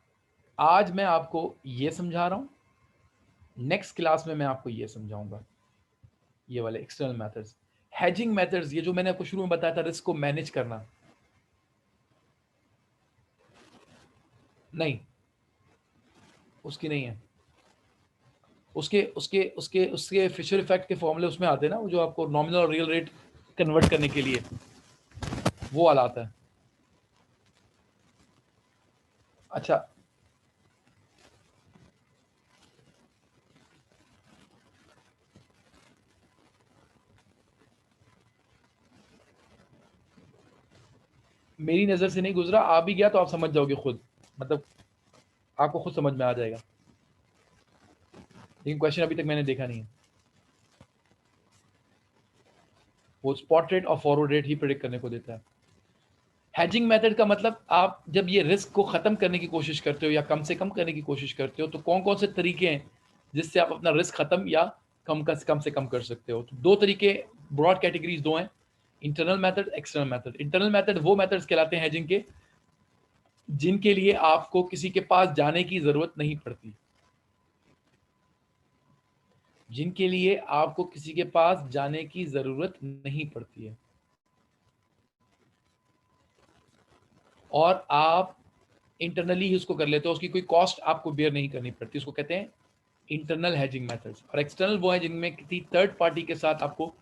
आज मैं आपको ये समझा रहा हूं, नेक्स्ट क्लास में मैं आपको ये समझाऊंगा, ये वाले एक्सटर्नल मेथड्स, हेजिंग मेथड्स, ये जो मैंने आपको शुरू में बताया था रिस्क को मैनेज करना। नहीं, उसकी नहीं है। उसके उसके उसके उसके फिशर इफेक्ट के फॉर्मूले उसमें आते हैं ना, वो जो आपको नॉमिनल और रियल रेट कन्वर्ट करने के लिए वो वाला आता है। अच्छा, मेरी नज़र से नहीं गुजरा, आ भी गया तो आप समझ जाओगे खुद, मतलब आपको खुद समझ में आ जाएगा, लेकिन क्वेश्चन अभी तक मैंने देखा नहीं है। वो स्पॉट रेट और फॉरवर्ड रेट ही प्रेडिक्ट करने को देता है। हेजिंग मेथड का मतलब आप जब ये रिस्क को ख़त्म करने की कोशिश करते हो या कम से कम करने की कोशिश करते हो, तो कौन कौन से तरीके हैं जिससे आप अपना रिस्क ख़त्म या कम से कम कर सकते हो? तो दो तरीके, ब्रॉड कैटेगरीज दो हैं, internal method, external method. Internal method वो मेथड्स कहलाते हैं हेजिंग के जिनके लिए आपको किसी के पास जाने की ज़रूरत नहीं पड़ती, जिनके लिए आपको किसी के पास जाने की ज़रूरत नहीं पड़ती है और आप इंटरनली ही उसको कर लेते हो, उसकी कोई कॉस्ट आपको बेयर नहीं करनी पड़ती, उसको कहते हैं इंटरनल हेजिंग मेथड्स। और एक्सटर्नल वो है जिनमें किसी थर्ड पार्टी के साथ आपको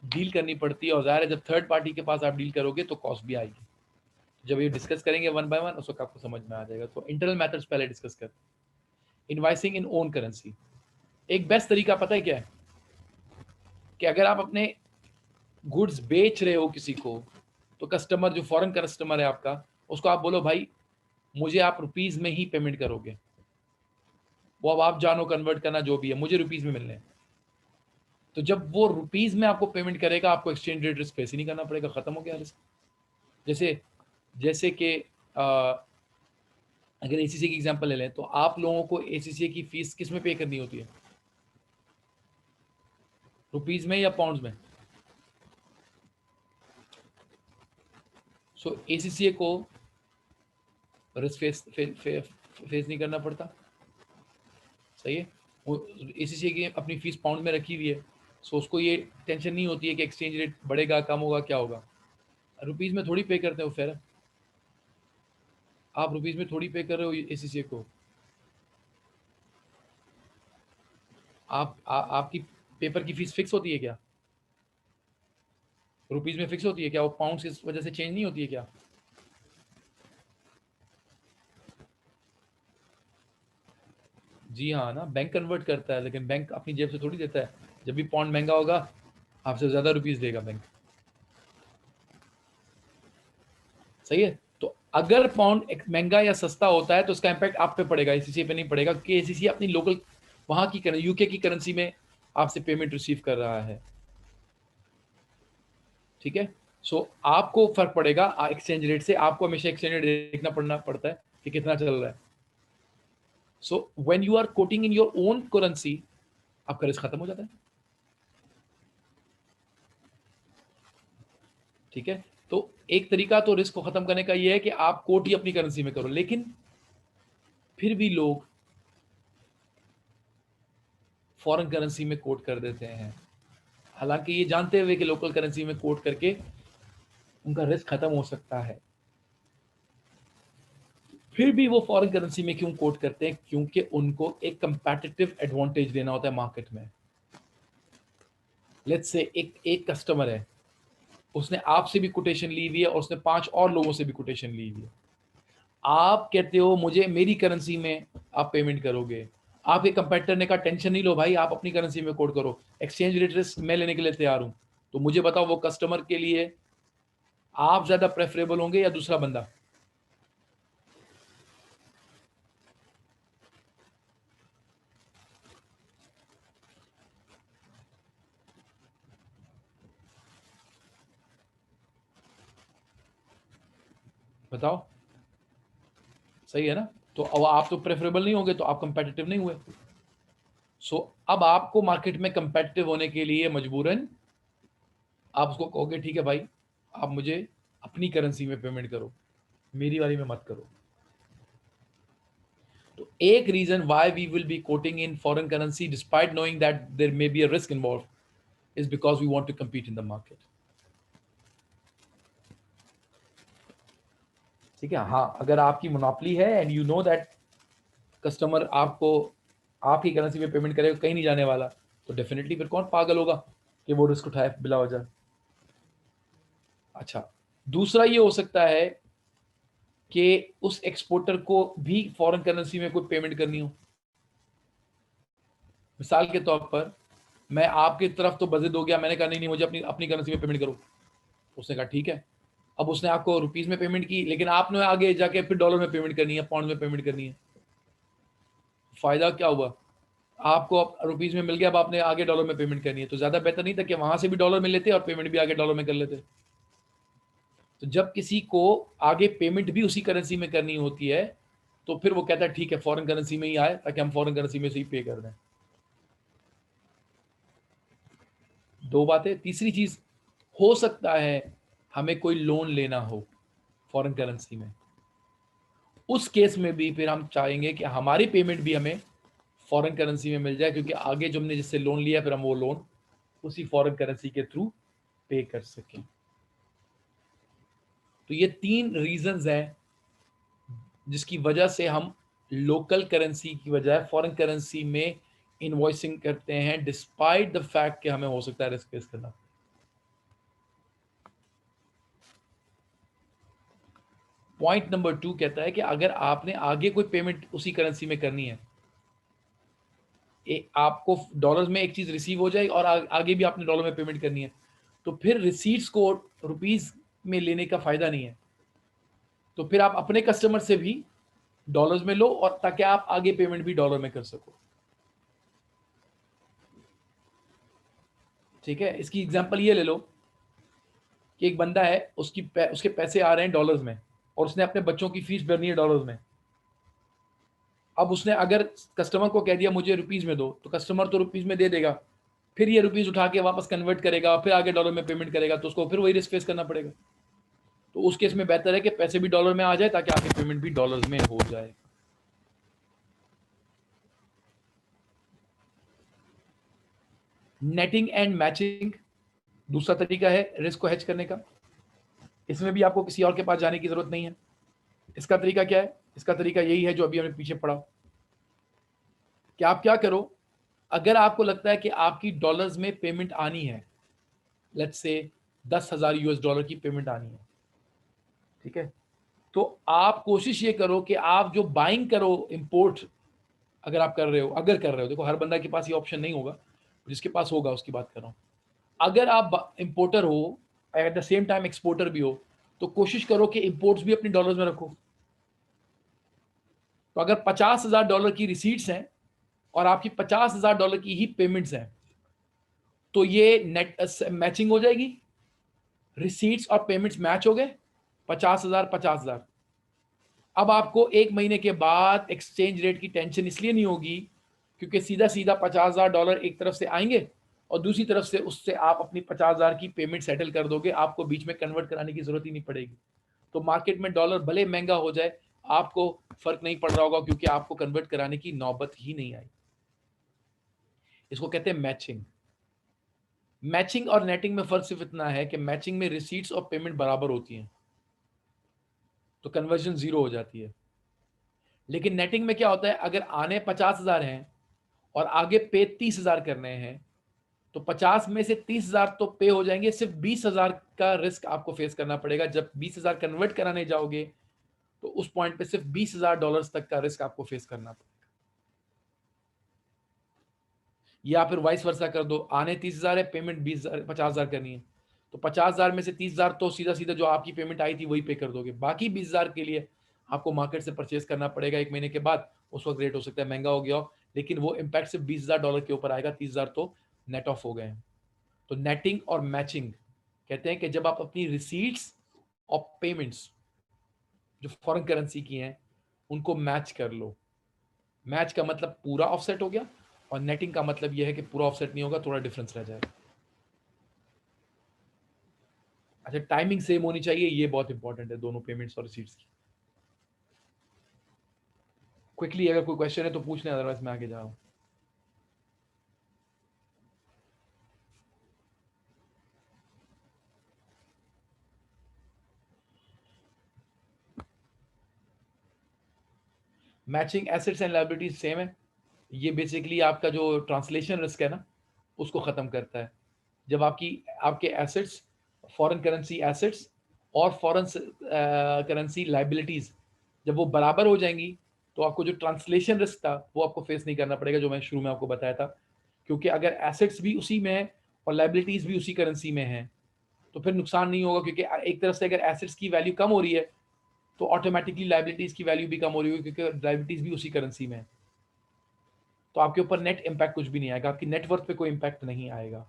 डील करनी पड़ती है, और ज़ाहिर है जब थर्ड पार्टी के पास आप डील करोगे तो कॉस्ट भी आएगी। जब ये डिस्कस करेंगे वन बाय वन उस वक्त आपको समझ में आ जाएगा। तो इंटरनल मेथड्स पहले डिस्कस करते हैं। इनवाइसिंग इन ओन करेंसी, एक बेस्ट तरीका पता है क्या है? कि अगर आप अपने गुड्स बेच रहे हो किसी को, तो कस्टमर जो फॉरेन कस्टमर है आपका, उसको आप बोलो भाई मुझे आप रुपीज़ में ही पेमेंट करोगे, वो अब आप जानो कन्वर्ट करना जो भी है, मुझे रुपीज़ में मिलने हैं। तो जब वो रुपीज़ में आपको पेमेंट करेगा, आपको एक्सचेंज रेट रिस्क फेस ही नहीं करना पड़ेगा, ख़त्म हो गया रिस्क। जैसे जैसे कि अगर एसीसी की एग्जांपल ले लें, तो आप लोगों को एसीसी की फ़ीस किस में पे करनी होती है? रुपीज़ में या पाउंड्स में? सो एसीसी को रिस्क फेस नहीं करना पड़ता। सही है। वो एसीसी की अपनी फ़ीस पाउंड में रखी हुई है, सो उसको ये टेंशन नहीं होती है कि एक्सचेंज रेट बढ़ेगा, कम होगा, क्या होगा। रुपीज में थोड़ी पे करते हो फिर, आप रुपीज में थोड़ी पे कर रहे हो एसीसी को। आपकी पेपर की फीस फिक्स होती है क्या? रुपीज में फिक्स होती है क्या? वो पाउंड की वजह से चेंज नहीं होती है क्या? जी हाँ ना, बैंक कन्वर्ट करता है, लेकिन बैंक अपनी जेब से थोड़ी देता है। जब भी पाउंड महंगा होगा, आपसे ज़्यादा रुपीस देगा बैंक। सही है। तो अगर पाउंड महंगा या सस्ता होता है तो उसका इम्पैक्ट आप पे पड़ेगा, एसीसी पे नहीं पड़ेगा, क्योंकि एसीसी अपनी लोकल वहाँ की यूके की करेंसी में आपसे पेमेंट रिसीव कर रहा है। ठीक है। सो आपको फर्क पड़ेगा एक्सचेंज रेट से। आपको हमेशा एक्सचेंज रेट देखना पड़ता है कि कितना चल रहा है। So when you are quoting in your own currency, आपका रिस्क खत्म हो जाता है। ठीक है। तो एक तरीका तो रिस्क को खत्म करने का ये है कि आप कोट ही अपनी करेंसी में करो, लेकिन फिर भी लोग फॉरेन करेंसी में कोट कर देते हैं, हालांकि ये जानते हुए कि लोकल करेंसी में कोट करके उनका रिस्क खत्म हो सकता है। फिर भी वो फॉरेन करेंसी में क्यों कोट करते हैं? क्योंकि उनको एक कंपैटिटिव एडवांटेज देना होता है मार्केट में। लेट्स से एक एक कस्टमर है, उसने आपसे भी कोटेशन ली हुई है और उसने 5 और लोगों से भी कोटेशन ली हुई है। आप कहते हो मुझे मेरी करेंसी में आप पेमेंट करोगे, आपके कंपेटिटर ने कहा टेंशन नहीं लो भाई, आप अपनी करेंसी में कोट करो, एक्सचेंज रेट रिस्क मैं लेने के लिए तैयार हूं। तो मुझे बताओ, वो कस्टमर के लिए आप ज्यादा प्रेफरेबल होंगे या दूसरा बंदा? बताओ। सही है ना? तो अब आप तो प्रेफरेबल नहीं होंगे, तो आप कंपेटिटिव नहीं हुए। सो अब आपको मार्केट में कंपेटिटिव होने के लिए मजबूरन आप उसको कहोगे ठीक है भाई, आप मुझे अपनी करेंसी में पेमेंट करो, मेरी वाली में मत करो। तो एक reason why we will be quoting in foreign currency despite knowing that there may be a risk involve is because we want to compete in the market. ठीक है। हाँ, अगर आपकी मोनोपोली है and you know that customer आपको आपकी currency में payment करेगा, कहीं नहीं जाने वाला, तो डेफिनेटली फिर कौन पागल होगा कि वो रिस्क उठाए बिला वजह। अच्छा, दूसरा ये हो सकता है कि उस एक्सपोर्टर को भी फॉरेन करेंसी में कोई पेमेंट करनी हो। मिसाल के तौर पर मैं आपकी तरफ तो बजट हो गया, मैंने कहा नहीं नहीं मुझे अपनी अपनी करेंसी में पेमेंट करो। उसने कहा ठीक है। अब उसने आपको रुपीज में पेमेंट की, लेकिन आपने आगे जाके फिर डॉलर में पेमेंट करनी है, पाउंड में पेमेंट करनी है। फायदा क्या हुआ? आपको अब रुपीज में मिल गया, अब आपने आगे डॉलर में पेमेंट करनी है। तो ज्यादा बेहतर नहीं था कि वहां से भी डॉलर में लेते और पेमेंट भी आगे डॉलर में कर लेते? तो जब किसी को आगे पेमेंट भी उसी करेंसी में करनी होती है, तो फिर वो कहता है ठीक है फॉरेन करेंसी में ही आए, ताकि हम फॉरेन करेंसी में से ही पे कर दें। दो बातें। तीसरी चीज, हो सकता है हमें कोई लोन लेना हो फॉरेन करेंसी में, उस केस में भी फिर हम चाहेंगे कि हमारी पेमेंट भी हमें फॉरेन करेंसी में मिल जाए, क्योंकि आगे जो हमने जिससे लोन लिया फिर हम वो लोन उसी फॉरेन करेंसी के थ्रू पे कर सकें। तो ये तीन रीजंस हैं जिसकी वजह से हम लोकल करेंसी की बजाय फॉरेन करेंसी में इनवॉइसिंग करते हैं, डिस्पाइट द फैक्ट कि हमें हो सकता है रिस्क फेस करना। पॉइंट नंबर 2 कहता है कि अगर आपने आगे कोई पेमेंट उसी करेंसी में करनी है, आपको डॉलर्स में एक चीज रिसीव हो जाए और आगे भी आपने डॉलर में पेमेंट करनी है, तो फिर रिसीट्स को रुपीस में लेने का फायदा नहीं है। तो फिर आप अपने कस्टमर से भी डॉलर्स में लो, और ताकि आप आगे पेमेंट भी डॉलर में कर सको। ठीक है। इसकी एग्जांपल ये ले लो कि एक बंदा है, उसके पैसे आ रहे हैं डॉलर्स में, और उसने अपने बच्चों की फीस भरनी है डॉलर्स में। अब उसने अगर कस्टमर को कह दिया मुझे रुपीज में दो, तो कस्टमर तो रुपीज में दे देगा, फिर ये रुपीज उठा के वापस कन्वर्ट करेगा, फिर आगे डॉलर में पेमेंट करेगा, तो उसको फिर वही रिस्क फेस करना पड़ेगा। तो उस केस में बेहतर है कि पैसे भी डॉलर में आ जाए, ताकि आपकी पेमेंट भी डॉलर में हो जाए। नेटिंग एंड मैचिंग दूसरा तरीका है रिस्क को हेज करने का। इसमें भी आपको किसी और के पास जाने की जरूरत नहीं है। इसका तरीका क्या है? इसका तरीका यही है जो अभी हमने पीछे पढ़ा कि आप क्या करो, अगर आपको लगता है कि आपकी डॉलर्स में पेमेंट आनी है, लेट्स से 10,000 यूएस डॉलर की पेमेंट आनी है, ठीक है, तो आप कोशिश ये करो कि आप जो बाइंग करो इंपोर्ट, अगर आप कर रहे हो, अगर कर रहे हो, देखो हर बंदा के पास ये ऑप्शन नहीं होगा, जिसके पास होगा उसकी बात कर रहा हूँ। अगर आप इंपोर्टर हो at the same time exporter भी हो, तो कोशिश करो कि इंपोर्ट्स भी अपनी डॉलर्स में रखो। तो अगर 50,000 डॉलर की रिसीट्स हैं और आपकी 50,000 डॉलर की ही पेमेंट्स हैं, तो ये नेट मैचिंग हो जाएगी, रिसीट्स और पेमेंट्स मैच हो गए, 50,000 50,000। अब आपको एक महीने के बाद एक्सचेंज रेट की टेंशन इसलिए नहीं होगी क्योंकि सीधा सीधा 50,000 डॉलर एक तरफ से आएंगे और दूसरी तरफ से उससे आप अपनी 50,000 की पेमेंट सेटल कर दोगे, आपको बीच में कन्वर्ट कराने की जरूरत ही नहीं पड़ेगी। तो मार्केट में डॉलर भले महंगा हो जाए, आपको फर्क नहीं पड़ रहा होगा क्योंकि आपको कन्वर्ट कराने की नौबत ही नहीं आई। इसको कहते हैं मैचिंग। मैचिंग और नेटिंग में फर्क सिर्फ इतना है कि मैचिंग में रिसीट्स और पेमेंट बराबर होती हैं, तो कन्वर्जन जीरो हो जाती है। लेकिन नेटिंग में क्या होता है, अगर आने 50,000 हैं और आगे पे 30,000 करने हैं, तो 50 में से 30,000 तो पे हो जाएंगे, सिर्फ 20,000 का रिस्क आपको फेस करना पड़ेगा। जब 20,000 कन्वर्ट कराने जाओगे तो उस पॉइंट पे सिर्फ 20,000 डॉलर्स तक का रिस्क आपको फेस करना पड़ेगा। या फिर वाइस वर्सा कर दो, आने 30,000 है, पेमेंट 20,000 50,000 करनी है, तो 50,000 में से 30,000 तो सीधा सीधा जो आपकी पेमेंट आई थी वही पे कर दोगे। बाकी 20,000 के लिए आपको मार्केट से परचेज करना पड़ेगा एक महीने के बाद। उस वक्त रेट हो सकता है महंगा हो गया हो, लेकिन वो इम्पैक्ट सिर्फ 20,000 डॉलर के ऊपर आएगा, 30,000 तो नेट ऑफ हो गए हैं। तो नेटिंग और मैचिंग कहते हैं कि जब आप अपनी रिसीट्स और पेमेंट्स जो फॉरेन करेंसी की हैं उनको मैच कर लो। मैच का मतलब पूरा ऑफसेट हो गया, और नेटिंग का मतलब यह है कि पूरा ऑफसेट नहीं होगा, थोड़ा डिफरेंस रह जाएगा। अच्छा, टाइमिंग सेम होनी चाहिए, ये बहुत इंपॉर्टेंट है दोनों पेमेंट्स और रिसीट्स की। क्विकली अगर कोई क्वेश्चन है तो पूछ लें, अदरवाइज मैं आगे जा रहा हूं। Matching assets and liabilities same है। ये बेसिकली आपका जो ट्रांसलेशन रिस्क है ना, उसको खत्म करता है। जब आपके एसेट्स, फॉरेन करेंसी एसेट्स और फॉरेन करेंसी लाइबिलिटीज जब वो बराबर हो जाएंगी, तो आपको जो ट्रांसलेशन रिस्क था वो आपको फेस नहीं करना पड़ेगा, जो मैं शुरू में आपको बताया था। क्योंकि अगर एसेट्स भी उसी में है और लाइबिलिटीज भी उसी करेंसी में है, तो फिर नुकसान नहीं होगा, क्योंकि एक तरफ से अगर एसेट्स की वैल्यू कम हो रही है तो ऑटोमेटिकली लाइबिलिटीज की वैल्यू भी कम हो रही होगी, क्योंकि लाइबिलिटीज भी उसी करेंसी में है। तो आपके ऊपर नेट इम्पैक्ट कुछ भी नहीं आएगा, आपकी नेटवर्थ पे कोई इम्पैक्ट नहीं आएगा।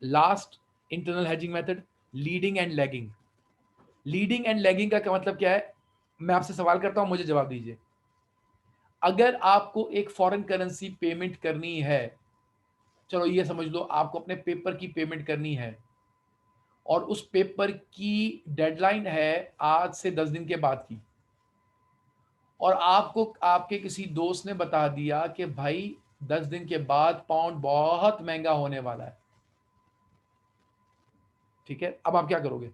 Last internal hedging method, leading and lagging. Leading and lagging का मतलब क्या है? मैं आपसे सवाल करता हूं, मुझे जवाब दीजिए। अगर आपको एक फॉरेन करेंसी पेमेंट करनी है, चलो ये समझ लो आपको अपने पेपर की पेमेंट करनी है, और उस पेपर की डेडलाइन है आज से 10 दिन के बाद की, और आपको आपके किसी दोस्त ने बता दिया कि भाई 10 दिन के बाद पाउंड बहुत महंगा होने वाला है, ठीक है, अब आप क्या करोगे?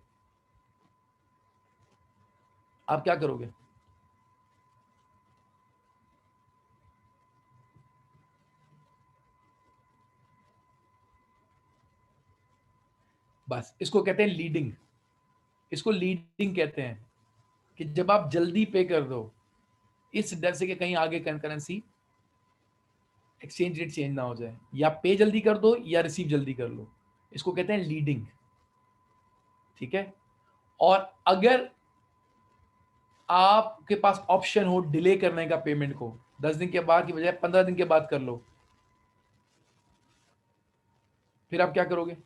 आप क्या करोगे? बस इसको कहते हैं लीडिंग। इसको लीडिंग कहते हैं कि जब आप जल्दी पे कर दो, इस डर से कि कहीं आगे करेंसी एक्सचेंज रेट चेंज ना हो जाए, या पे जल्दी कर दो या रिसीव जल्दी कर लो, इसको कहते हैं लीडिंग, ठीक है। और अगर आपके पास ऑप्शन हो डिले करने का पेमेंट को, 10 दिन के बाद की बजाय 15 दिन के बाद कर लो, फिर आप क्या करोगे?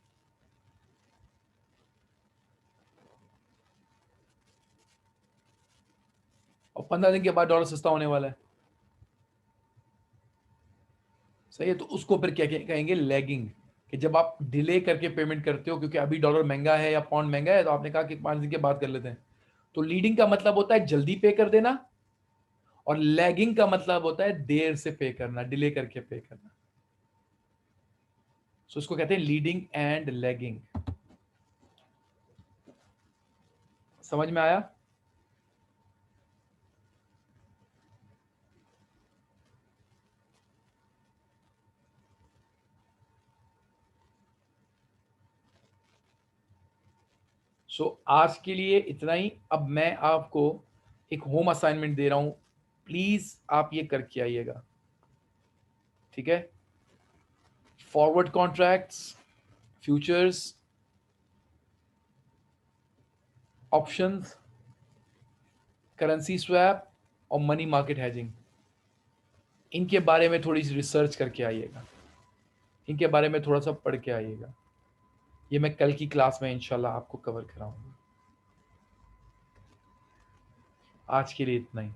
और 15 दिन के बाद डॉलर सस्ता होने वाला है, सही है, तो उसको फिर क्या कहेंगे? लैगिंग। कि जब आप डिले करके पेमेंट करते हो क्योंकि अभी डॉलर महंगा है या पाउंड महंगा है, तो आपने कहा कि 5 दिन के बाद कर लेते हैं। तो लीडिंग का मतलब होता है जल्दी पे कर देना, और लैगिंग का मतलब होता है देर से पे करना, डिले करके पे करना। सो इसको कहते हैं लीडिंग एंड लैगिंग। समझ में आया? सो आज के लिए इतना ही। अब मैं आपको एक होम असाइनमेंट दे रहा हूं, प्लीज आप ये करके आइएगा, ठीक है? Forward contracts, futures, options, currency swap और मनी मार्केट हैजिंग, इनके बारे में थोड़ी सी रिसर्च करके आइएगा, इनके बारे में थोड़ा सा पढ़ के आइएगा। ये मैं कल की क्लास में इंशाल्लाह आपको कवर कराऊंगा। आज के लिए इतना ही।